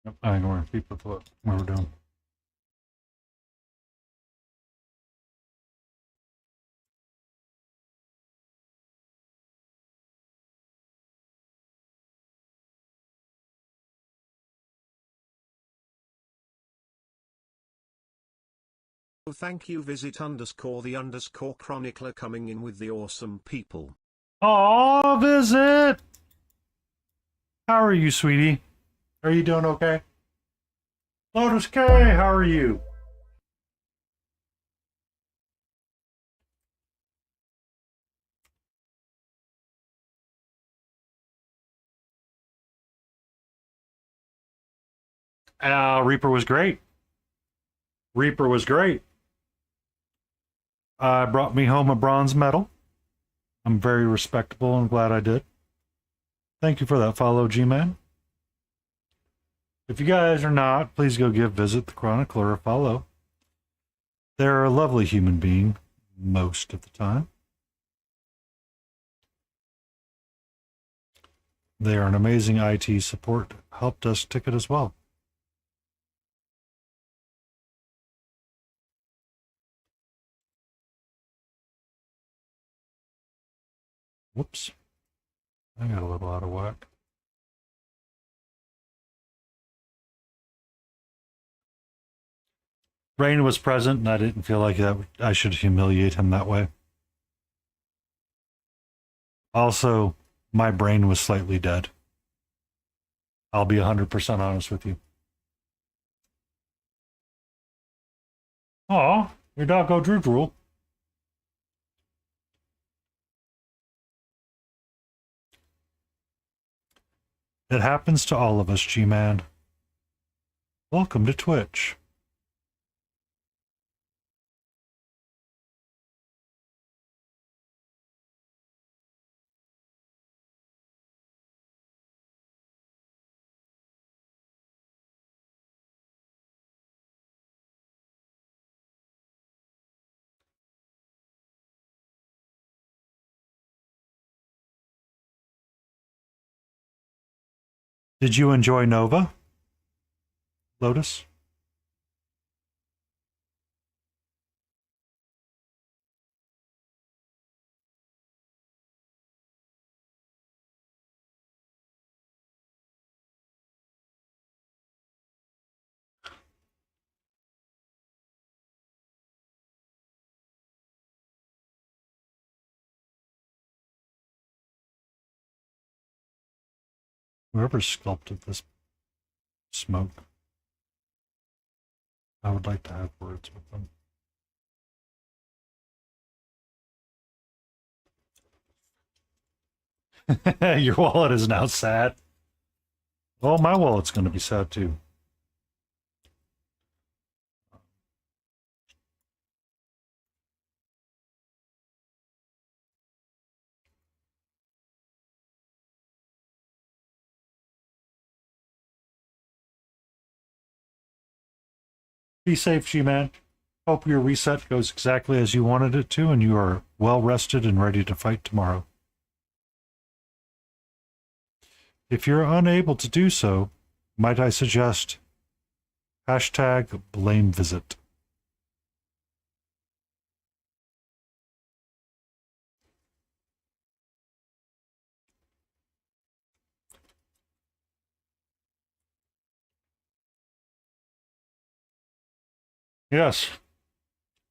Yep, I think we're gonna keep with what we're doing. Thank you. Visit _the_ chronicler coming in with the awesome people. Aw, Visit! How are you, sweetie? Are you doing okay? Lotus K, how are you? Reaper was great. Reaper was great. Brought me home a bronze medal. I'm very respectable and glad I did. Thank you for that follow, G-Man. If you guys are not, please go give Visit the Chronicler a follow. They're a lovely human being most of the time. They are an amazing IT support help desk ticket as well. Whoops. I got a little out of whack. Rain was present, and I didn't feel like that I should humiliate him that way. Also, my brain was slightly dead. I'll be 100% honest with you. Aw, your doggo Drew drool. It happens to all of us, G-Man. Welcome to Twitch. Did you enjoy Nova, Lotus? Whoever sculpted this smoke, I would like to have words with them. Your wallet is now sad. Well, my wallet's going to be sad too. Be safe, G-Man. Hope your reset goes exactly as you wanted it to, and you are well rested and ready to fight tomorrow. If you're unable to do so, might I suggest #BlameVisit. Yes.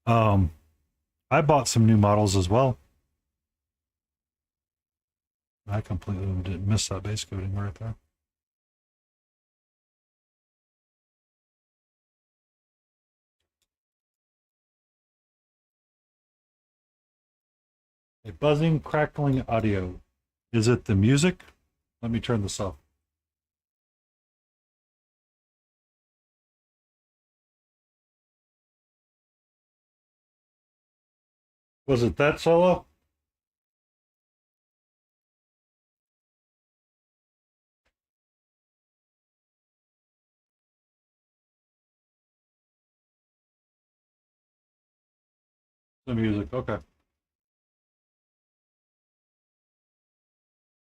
I bought some new models as well. I completely didn't miss that base coating right there. A buzzing, crackling audio. Is it the music? Let me turn this off. Was it that solo? The music, okay.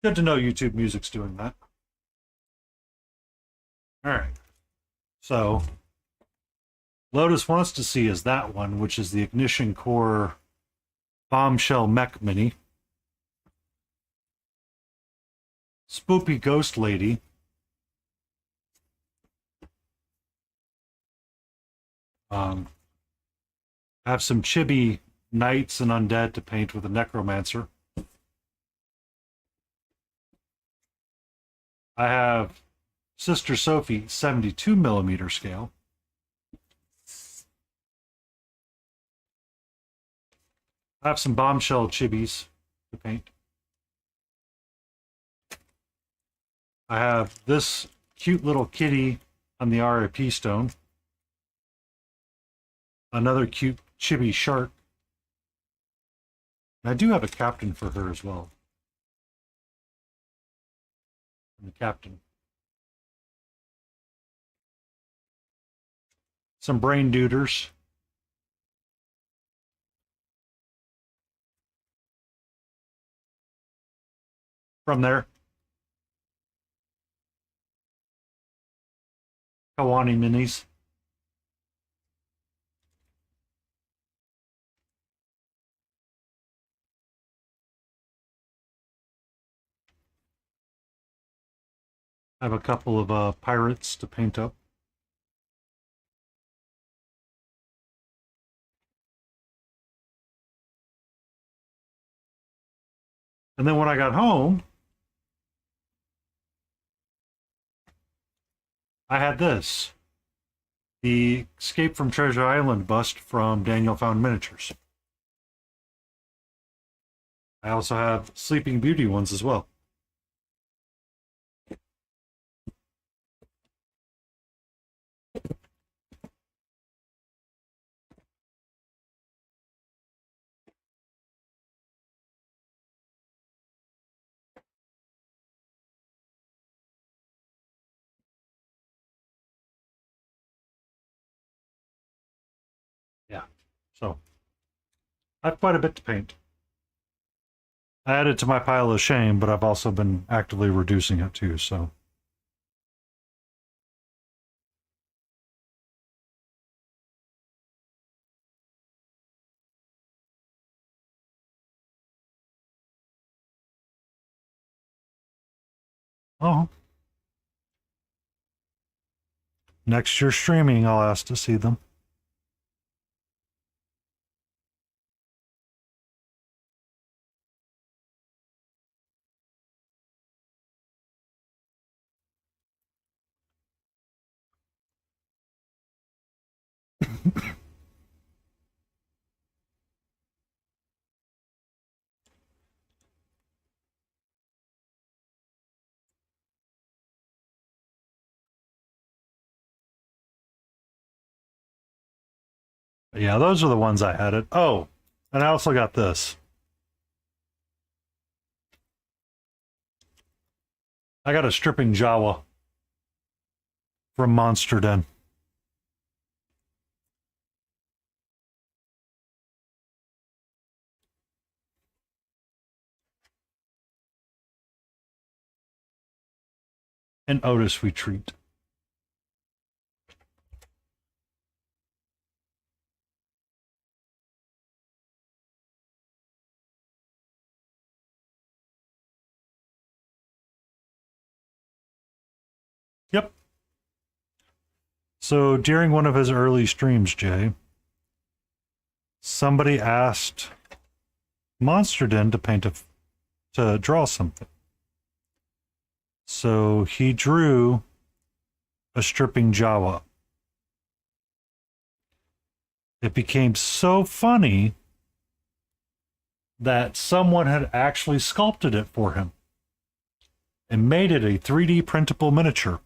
Good to know YouTube Music's doing that. All right. So Lotus wants to see is that one, which is the Ignition Core Bombshell Mech Mini. Spoopy Ghost Lady. I have some chibi knights and undead to paint with a necromancer. I have Sister Sophie 72mm scale. I have some bombshell chibis to paint. I have this cute little kitty on the RIP stone. Another cute chibi shark. And I do have a captain for her as well. And the captain. Some brain duders. From there. Kawani minis. I have a couple of pirates to paint up. And then when I got home, I had this. The Escape from Treasure Island bust from Daniel Found Miniatures. I also have Sleeping Beauty ones as well. Yeah, so I have quite a bit to paint. I added to my pile of shame, but I've also been actively reducing it too, so. Oh. Next year streaming, I'll ask to see them. Yeah, those are the ones I had it. Oh, and I also got this. I got a stripping Jawa from Monster Den. And Otis we treat. Yep. So during one of his early streams, Jay, somebody asked Monster Den to draw something. So he drew a stripping Jawa. It became so funny that someone had actually sculpted it for him and made it a 3D printable miniature.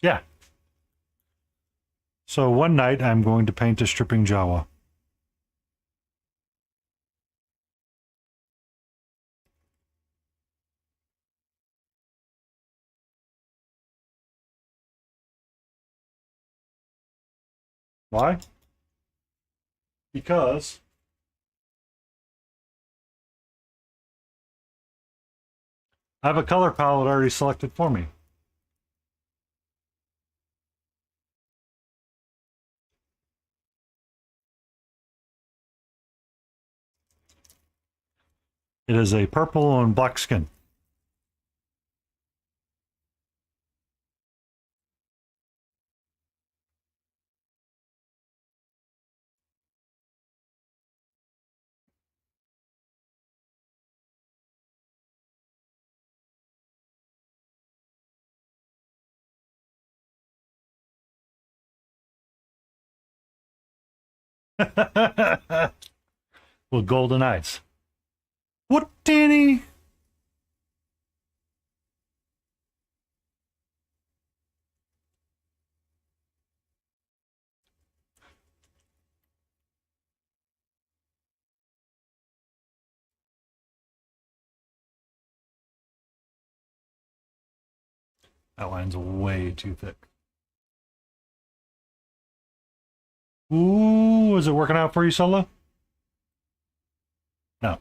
Yeah. So one night I'm going to paint a stripping Jawa. Why? Because I have a color palette already selected for me. It is a purple and black skin. With golden eyes. What, Danny? That line's way too thick. Ooh, is it working out for you, Solo? No.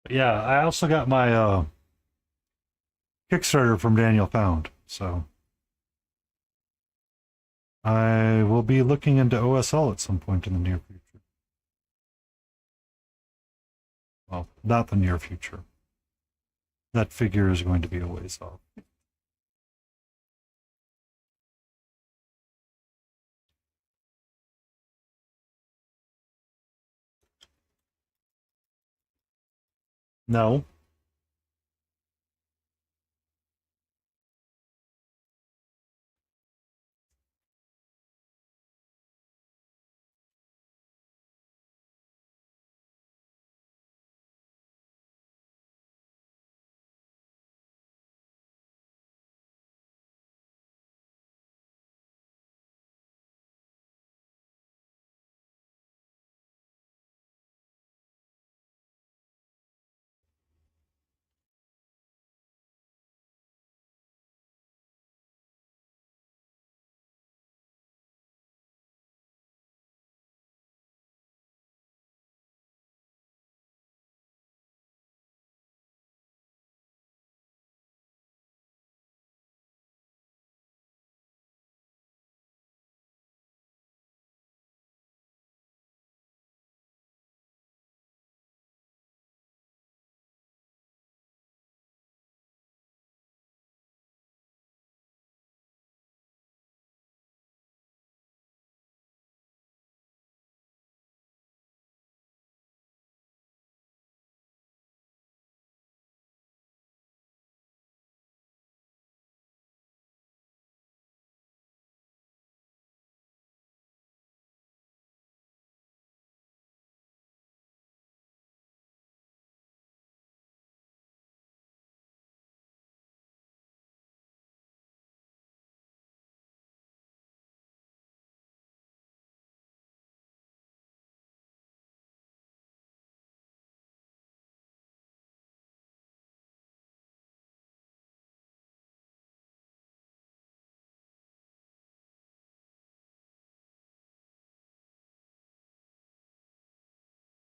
Yeah, I also got my Kickstarter from Daniel Found, so I will be looking into OSL at some point in the near future. Well, not the near future. That figure is going to be a ways off. No.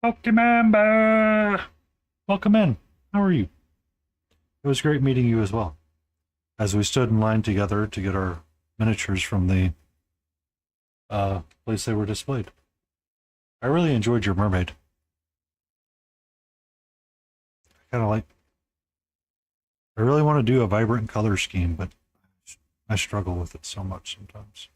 Pokemon! Welcome in. How are you? It was great meeting you as well. As we stood in line together to get our miniatures from the place they were displayed. I really enjoyed your mermaid. I really want to do a vibrant color scheme, but I struggle with it so much sometimes.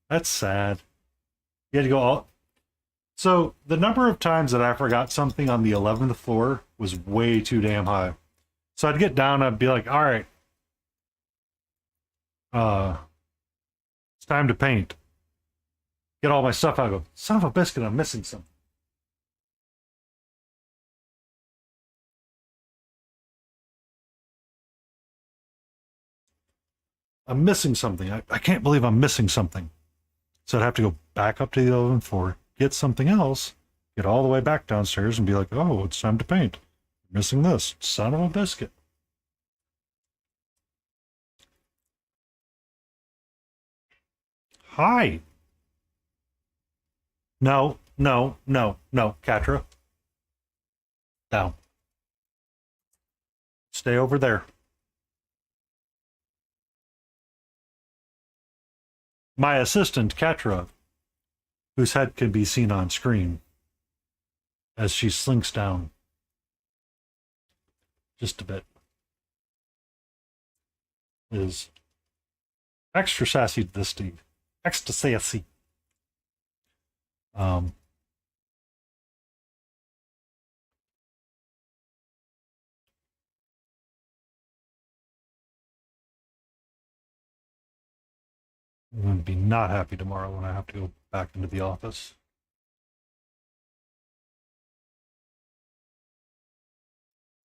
That's sad. You had to go all. So the number of times that I forgot something on the 11th floor was way too damn high. So I'd get down, I'd be like, all right, it's time to paint. Get all my stuff out. I go, son of a biscuit, I'm missing something. I'm missing something. I can't believe I'm missing something. So I'd have to go back up to the 11th floor, get something else, get all the way back downstairs and be like, oh, it's time to paint. Missing this. Son of a biscuit. Hi. No, no, no, no, Katra. Down. Stay over there. My assistant, Katra, whose head can be seen on screen as she slinks down just a bit, is extra sassy to this Steve. Extra sassy. I'm going to be not happy tomorrow when I have to go back into the office.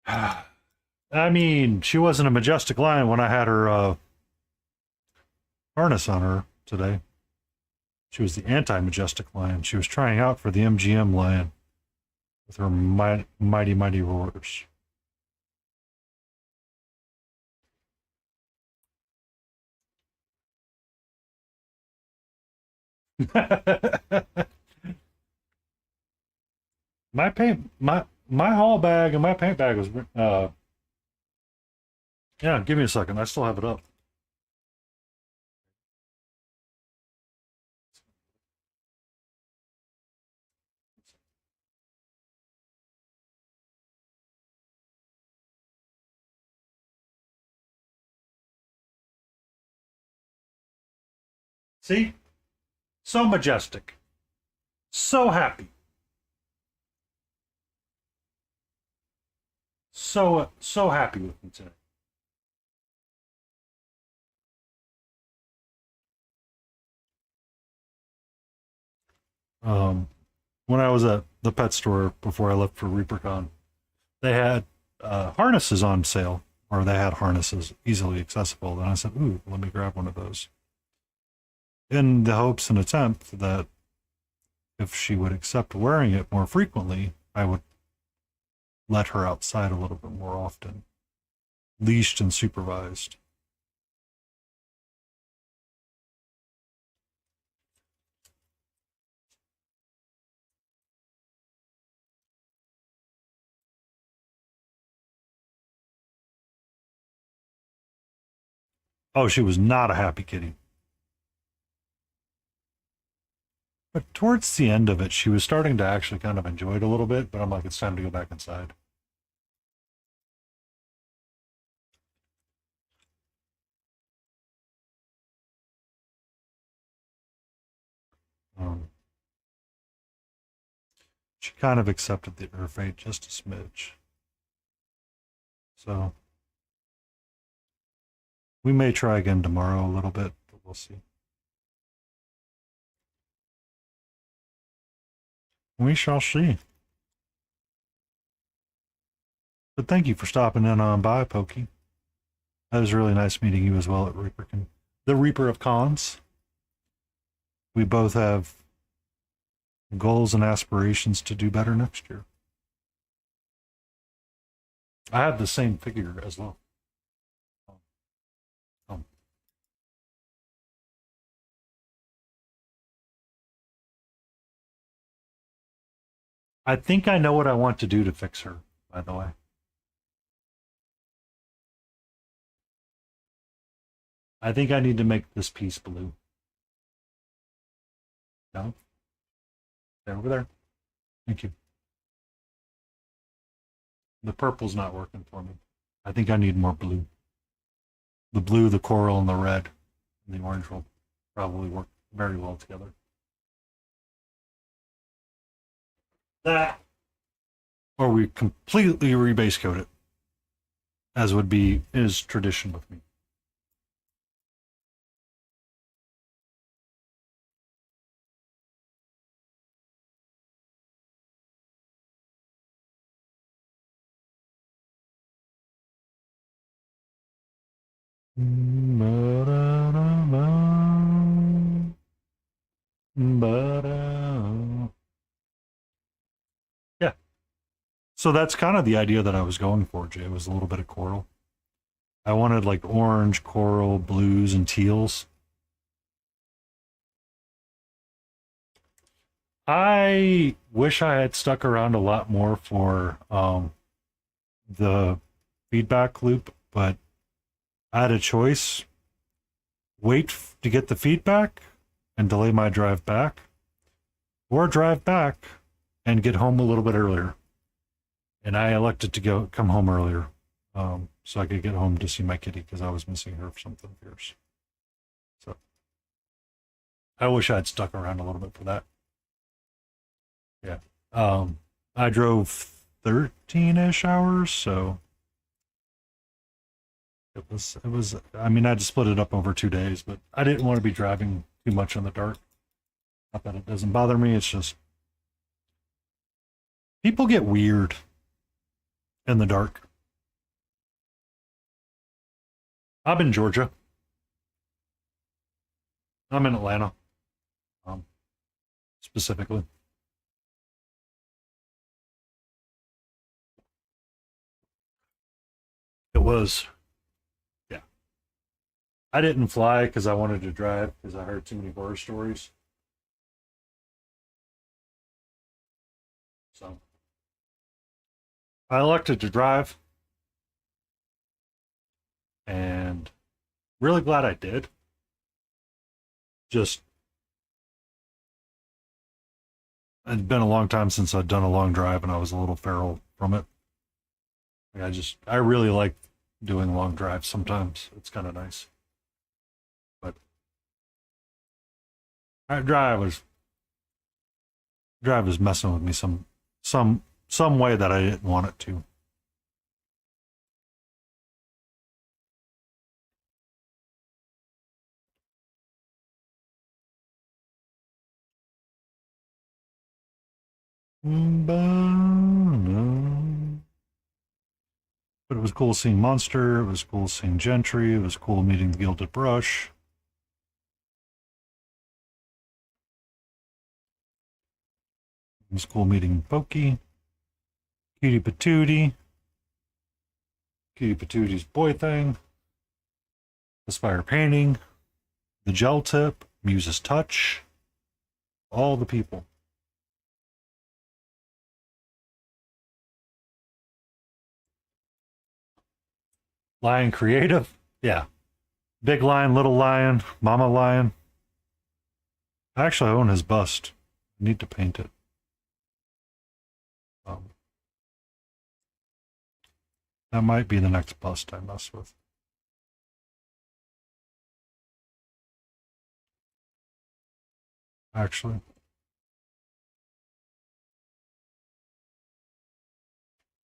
I mean, she wasn't a majestic lion when I had her harness on her today. She was the anti-majestic lion. She was trying out for the MGM lion with her mighty roars. my haul bag and my paint bag was yeah, give me a second. I still have it up. See? So majestic. So happy. So happy with me today. When I was at the pet store before I left for ReaperCon, they had harnesses on sale, or they had harnesses easily accessible. And I said, ooh, let me grab one of those. In the hopes and attempt that if she would accept wearing it more frequently, I would let her outside a little bit more often, leashed and supervised. Oh, she was not a happy kitty. But towards the end of it, she was starting to actually kind of enjoy it a little bit, but I'm like, it's time to go back inside. She kind of accepted her fate just a smidge. So we may try again tomorrow a little bit, but we'll see. We shall see. But thank you for stopping in on by, Pokey. That was really nice meeting you as well at ReaperCon. The Reaper of Cons. we both have goals and aspirations to do better next year. I have the same figure as well. Um, I think I know what I want to do to fix her, by the way. I think I need to make this piece blue. No? They're over there. Thank you. The purple's not working for me. I think I need more blue. The blue, the coral, and the red, and the orange will probably work very well together. That. Or we completely rebase coat it, as would be is tradition with me. Yeah. So that's kind of the idea that I was going for, Jay, was a little bit of coral. I wanted like orange, coral, blues, and teals. I wish I had stuck around a lot more for the feedback loop, but I had a choice: wait to get the feedback and delay my drive back, or drive back and get home a little bit earlier. And I elected to come home earlier, so I could get home to see my kitty because I was missing her for something fierce. So I wish I'd stuck around a little bit for that. Yeah. I drove 13-ish hours, so it was I mean, I had to split it up over 2 days, but I didn't want to be driving too much in the dark. Not that it doesn't bother me, it's just people get weird in the dark. I'm in Georgia. I'm in Atlanta, um, specifically. It was, yeah. I didn't fly because I wanted to drive because I heard too many horror stories. So I elected to drive, and really glad I did. Just, it'd been a long time since I'd done a long drive, and I was a little feral from it. Like, I really like doing long drives sometimes. It's kind of nice. But that drive was messing with me some way that I didn't want it to. But it was cool seeing Monster. It was cool seeing Gentry. It was cool meeting the Gilded Brush. It was cool meeting Pokey, Cutie Patootie, Cutie Patootie's boy thing, Aspire Painting, the Gel Tip, Muse's Touch, all the people. Lion Creative, yeah. Big Lion, Little Lion, Mama Lion. I actually own his bust. I need to paint it. Um, that might be the next bust I mess with. Actually.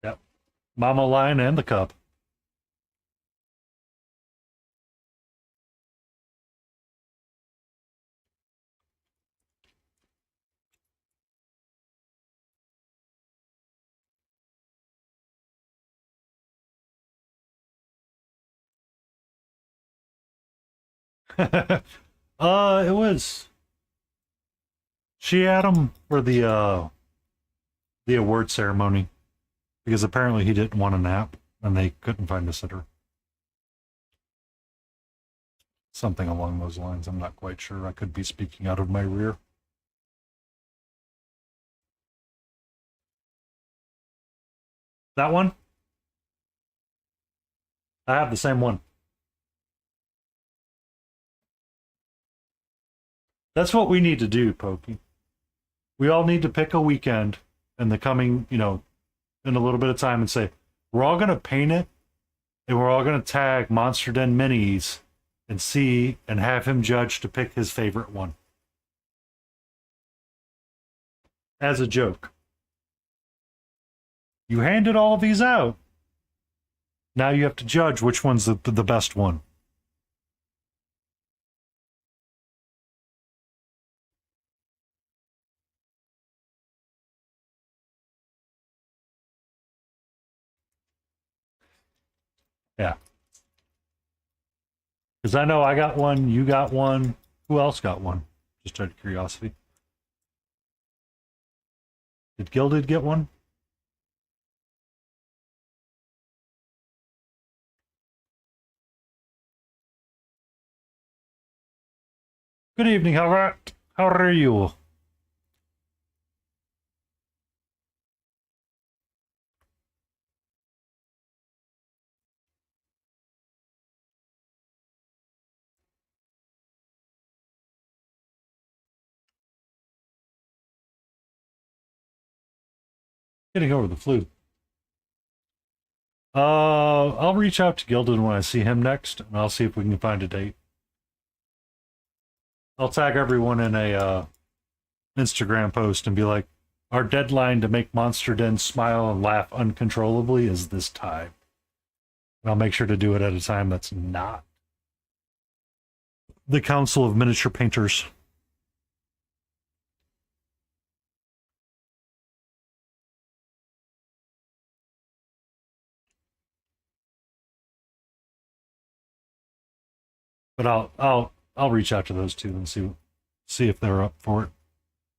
Yep. Mama Lion and the cub. It was She had him for the award ceremony because apparently he didn't want a nap and they couldn't find a sitter. Something along those lines. I'm not quite sure. I could be speaking out of my rear. That one? I have the same one. That's what we need to do, Pokey. We all need to pick a weekend in the coming, in a little bit of time and say, we're all going to paint it and we're all going to tag Monster Den Minis and see and have him judge to pick his favorite one. As a joke. You handed all these out. Now you have to judge which one's the best one. Yeah. Because I know I got one, you got one. Who else got one? Just out of curiosity. Did Gilded get one? Good evening, Howard. How are you? Getting over the flu. I'll reach out to Gilded when I see him next, and I'll see if we can find a date. I'll tag everyone in a Instagram post and be like, our deadline to make Monster Den smile and laugh uncontrollably is this time. And I'll make sure to do it at a time that's not the Council of Miniature Painters. But I'll reach out to those two and see if they're up for it.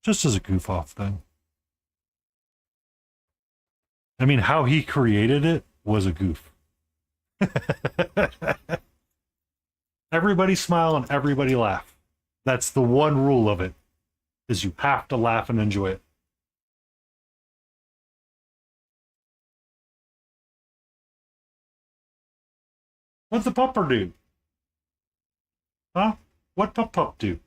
Just as a goof off thing. I mean, how he created it was a goof. Everybody smile and everybody laugh. That's the one rule of it, is you have to laugh and enjoy it. What's the pupper do? Huh? What pup do?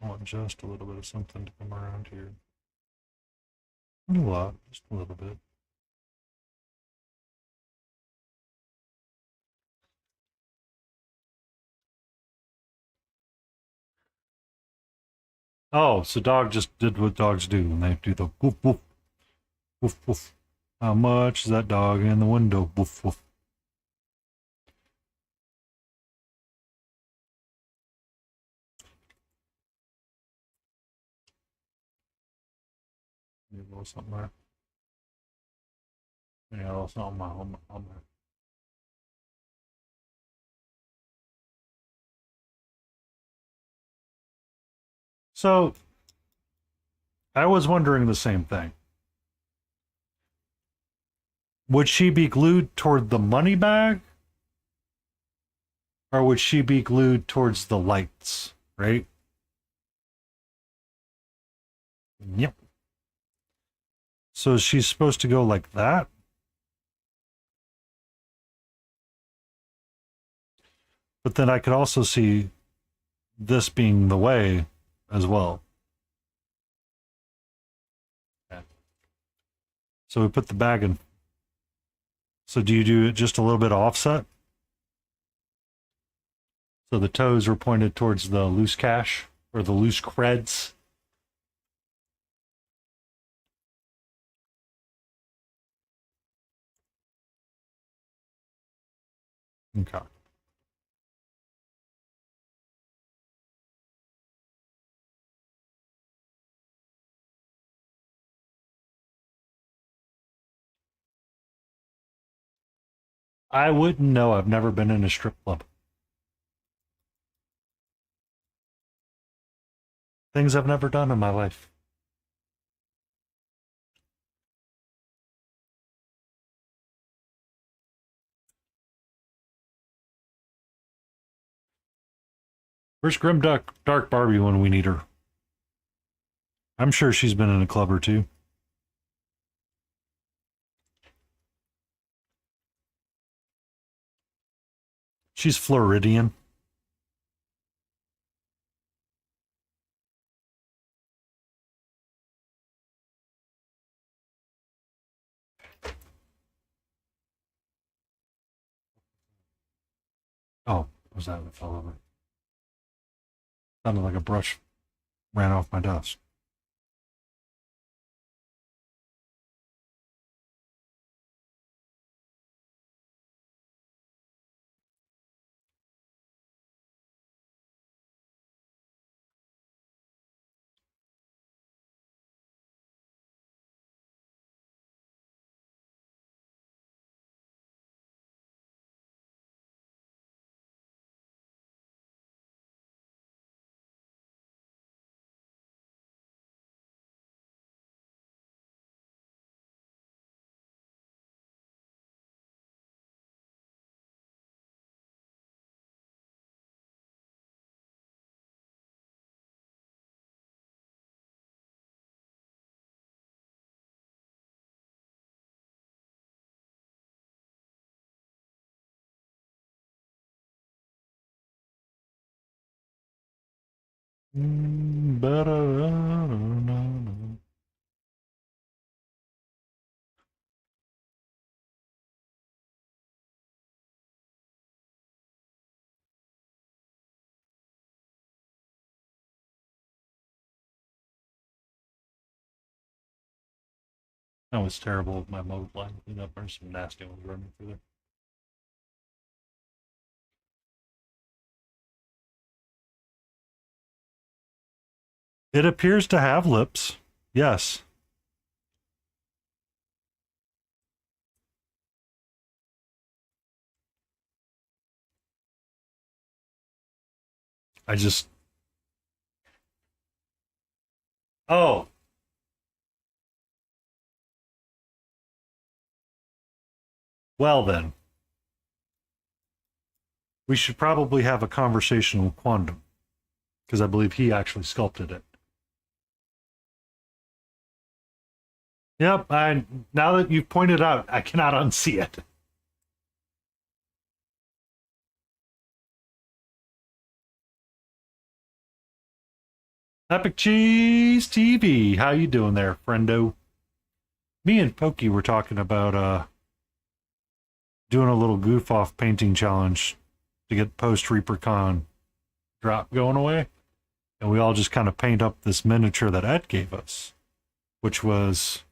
I want just a little bit of something to come around here. Not a lot, just a little bit. Oh, so dog just did what dogs do when they do the woof woof woof woof. How much is that dog in the window? Woof woof. Maybe a little something there. Yeah, a little something on there. So, I was wondering the same thing. Would she be glued toward the money bag? Or would she be glued towards the lights, right? Yep. So she's supposed to go like that? But then I could also see this being the way as well. Okay. So we put the bag in. So do you do it just a little bit offset? So the toes were pointed towards the loose cash or the loose creds. Okay. I wouldn't know. I've never been in a strip club. Things I've never done in my life. Where's Grim Dark Barbie when we need her? I'm sure she's been in a club or two. She's Floridian. Oh, was that what fell over? Sounded like a brush ran off my desk. That was terrible with my mode line cleanup. There's some nasty ones running through there. It appears to have lips. Yes. I just. Oh. Well, then. We should probably have a conversation with Quantum, because I believe he actually sculpted it. Yep, now that you've pointed out, I cannot unsee it. Epic Cheese TV, how you doing there, friendo? Me and Pokey were talking about doing a little goof off painting challenge to get post ReaperCon drop going away, and we all just kind of paint up this miniature that Ed gave us, which was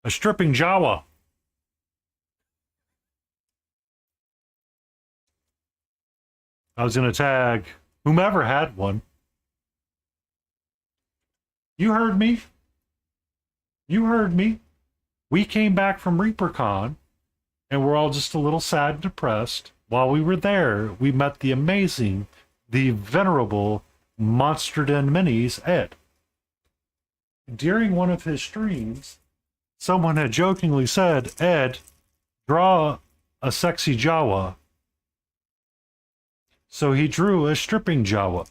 a stripping Jawa. I was going to tag whomever had one. You heard me. You heard me. We came back from ReaperCon, and we're all just a little sad and depressed. While we were there, we met the amazing, the venerable Monster Den Minis Ed. During one of his streams, someone had jokingly said, Ed, draw a sexy Jawa. So he drew a stripping Jawa.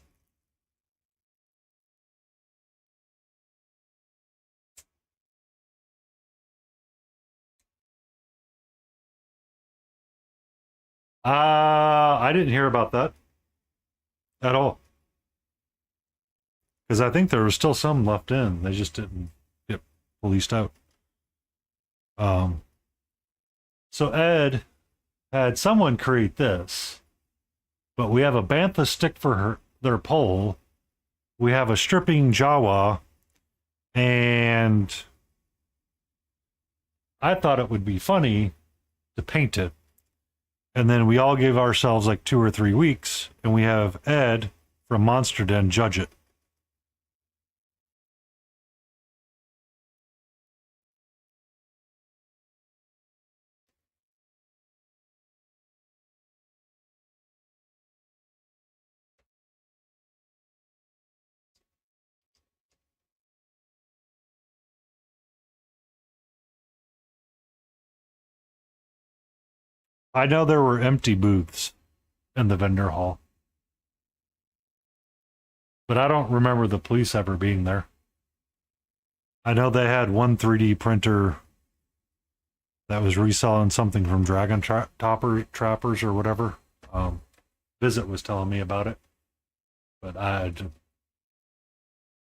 I didn't hear about that at all. Because I think there was still some left in. They just didn't get released out. So Ed had someone create this, but we have a bantha stick for their pole. We have a stripping Jawa, and I thought it would be funny to paint it And then we all gave ourselves like 2 or 3 weeks, and we have Ed from Monster Den judge it. I know there were empty booths in the vendor hall, but I don't remember the police ever being there. I know they had one 3D printer that was reselling something from Dragon Trappers or whatever. Visit was telling me about it, but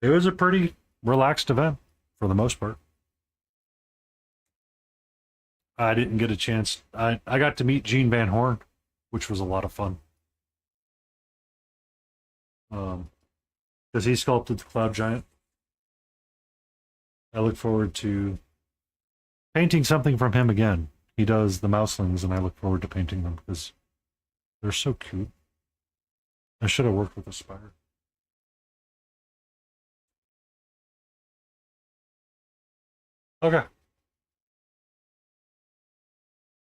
it was a pretty relaxed event for the most part. I didn't get a chance. I got to meet Gene Van Horn, which was a lot of fun. Because he sculpted the Cloud Giant. I look forward to painting something from him again. He does the Mouselings, and I look forward to painting them because they're so cute. I should have worked with a spider. Okay.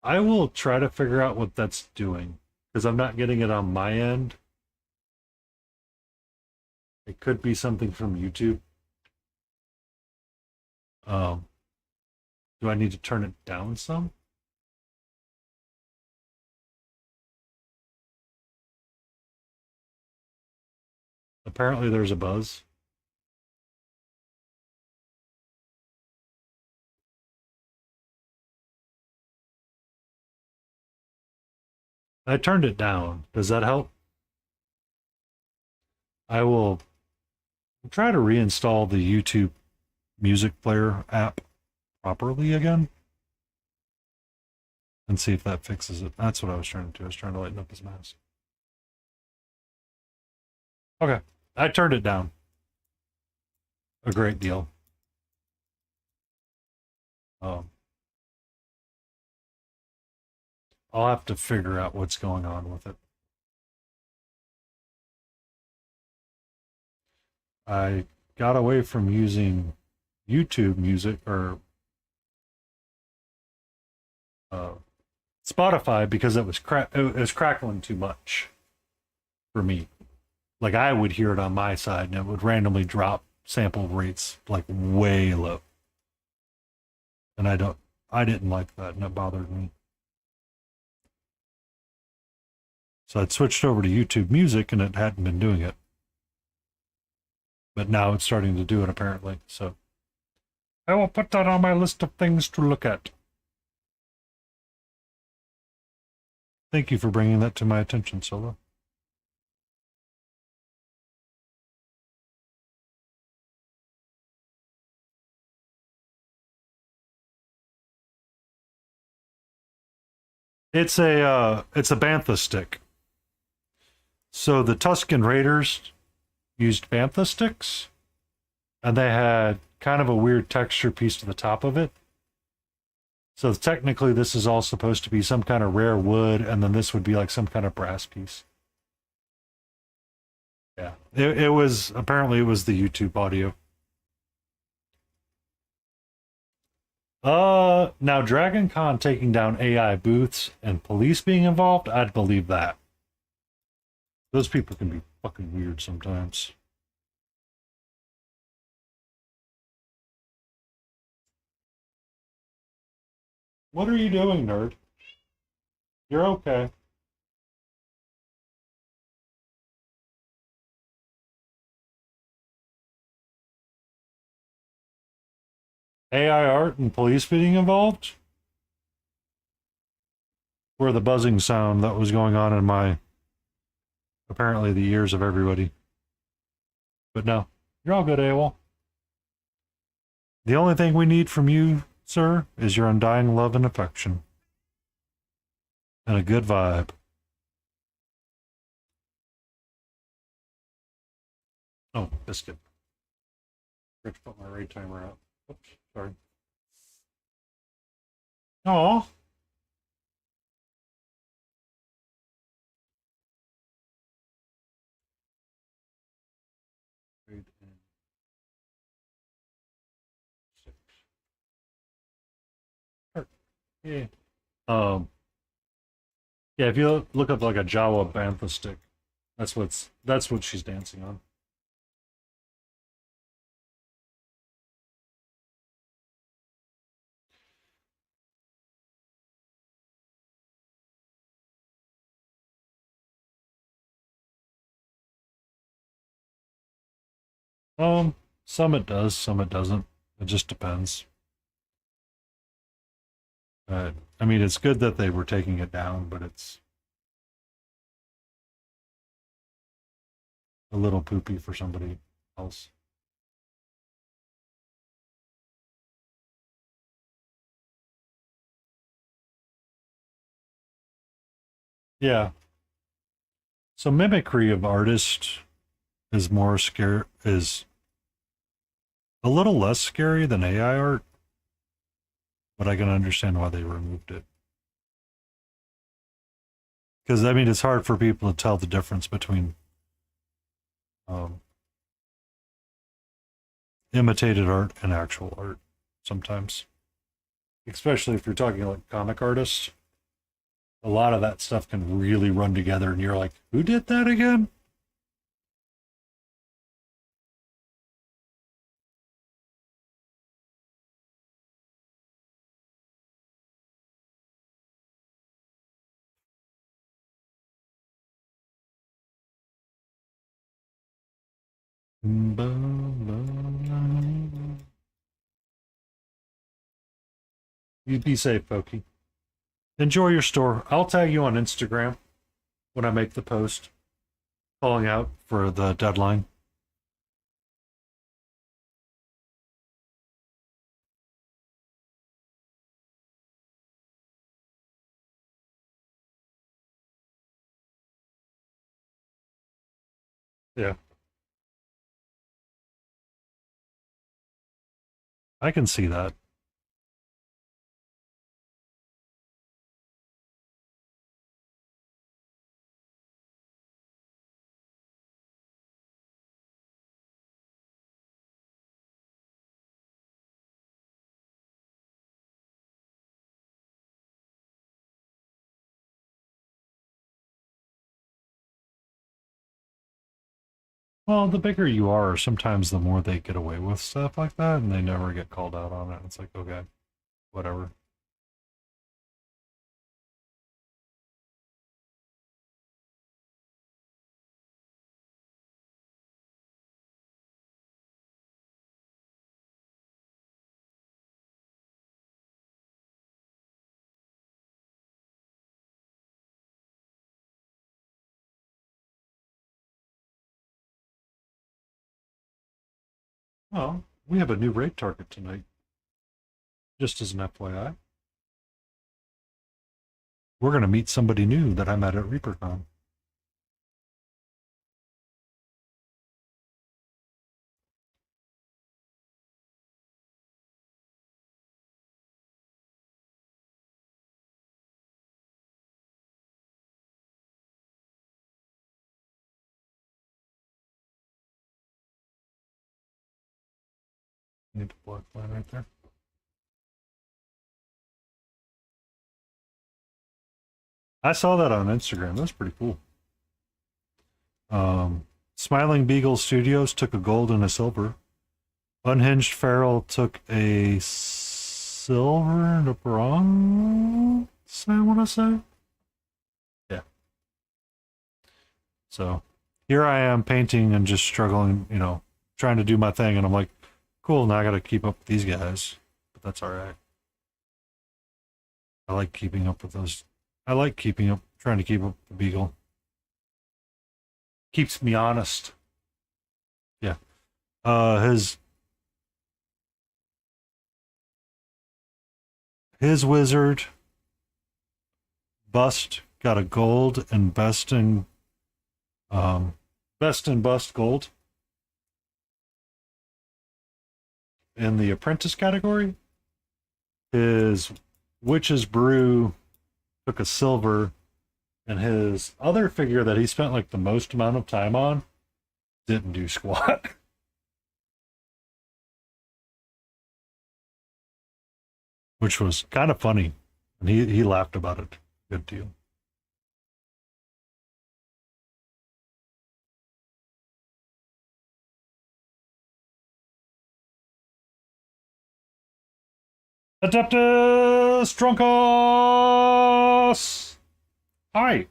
I will try to figure out what that's doing because I'm not getting it on my end. It could be something from YouTube. Do I need to turn it down some? Apparently there's a buzz. I turned it down. Does that help? I will try to reinstall the YouTube music player app properly again and see if that fixes it. That's what I was trying to do. I was trying to lighten up his mask. Okay. I turned it down a great deal. I'll have to figure out what's going on with it. I got away from using YouTube music or Spotify because it was crackling too much for me. Like I would hear it on my side and it would randomly drop sample rates like way low. And I didn't like that and it bothered me. So I'd switched over to YouTube Music and it hadn't been doing it. But now it's starting to do it apparently. So I will put that on my list of things to look at. Thank you for bringing that to my attention, Solo. It's a bantha stick. So the Tusken Raiders used bantha sticks, and they had kind of a weird texture piece to the top of it. So technically, this is all supposed to be some kind of rare wood, and then this would be like some kind of brass piece. Yeah, it was apparently it was the YouTube audio. Now Dragon Con taking down AI booths and police being involved, I'd believe that. Those people can be fucking weird sometimes. What are you doing, nerd? You're okay. AI art and police being involved? Or the buzzing sound that was going on in my, apparently the ears of everybody. But no, you're all good, AWOL. The only thing we need from you, sir, is your undying love and affection. And a good vibe. Oh, biscuit. Forgot to put my raid timer out. Oops, sorry. Oh, Yeah. Um, yeah, if you look up like a Jawa bantha stick, that's what she's dancing on. Some it does, some it doesn't. It just depends. I mean, it's good that they were taking it down, but it's a little poopy for somebody else. Yeah. So mimicry of artist is more scare is a little less scary than AI art, but I can understand why they removed it. Because I mean, it's hard for people to tell the difference between um, imitated art and actual art sometimes, especially if you're talking like comic artists. A lot of that stuff can really run together, and you're like, who did that again? You be safe, Pokey. Enjoy your store. I'll tag you on Instagram when I make the post calling out for the deadline. Yeah, I can see that. Well, the bigger you are, sometimes the more they get away with stuff like that, and they never get called out on it. It's like, okay, whatever. Well, we have a new raid target tonight, just as an FYI. We're going to meet somebody new that I met at ReaperCon. Need to block line right there. I saw that on Instagram. That's pretty cool. Smiling Beagle Studios took a gold and a silver. Unhinged Feral took a silver and a bronze, I want to say. Yeah. So here I am painting and just struggling, trying to do my thing. And I'm like, cool, now I got to keep up with these guys. But that's all right. I like keeping up with those. I like trying to keep up with the Beagle. Keeps me honest. Yeah. His wizard bust got a gold and best in bust gold in the apprentice category. His witch's brew took a silver, and his other figure that he spent like the most amount of time on didn't do squat. Which was kind of funny. And he laughed about it. Good deal. Adeptus Drunkos! Hi.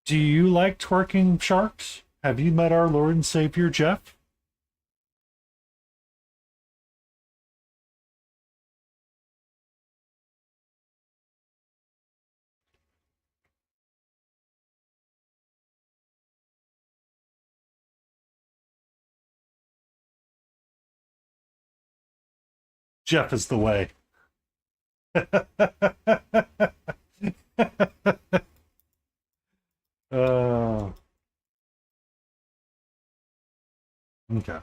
Do you like twerking sharks? Have you met our Lord and Savior, Jeff? Jeff is the way. Okay.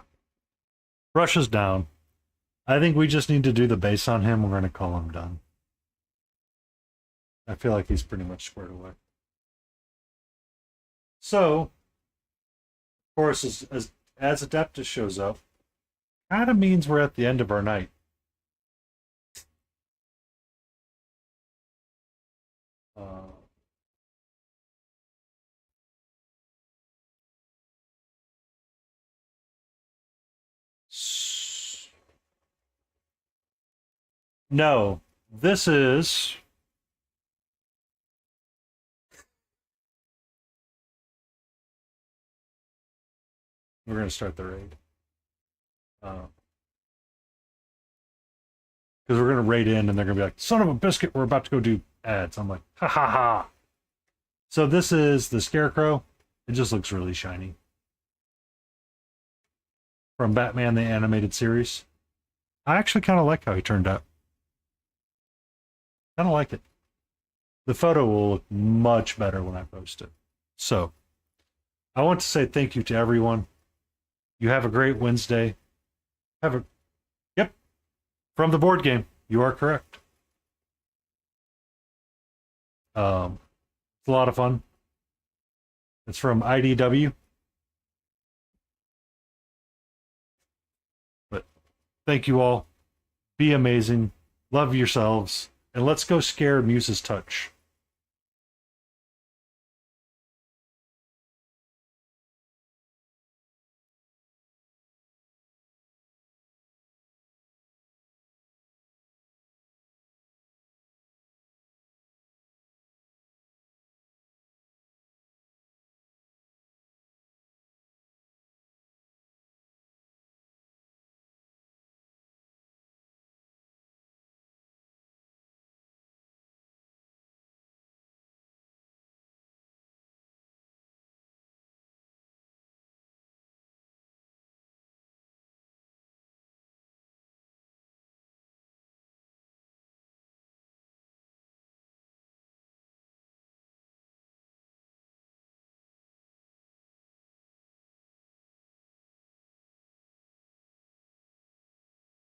Brush is down. I think we just need to do the base on him. We're going to call him done. I feel like he's pretty much squared away. So, of course, as Adeptus shows up, kind of means we're at the end of our night. No, this is... We're going to start the raid. Because we're going to raid in and they're going to be like, son of a biscuit, we're about to go do ads. I'm like, ha ha ha. So this is the Scarecrow. It just looks really shiny. From Batman the Animated Series. I actually kind of like how he turned out. Kind of like it. The photo will look much better when I post it. So, I want to say thank you to everyone. You have a great Wednesday. Yep. From the board game. You are correct. It's a lot of fun. It's from IDW. But thank you all. Be amazing. Love yourselves. And let's go scare Muse's Touch.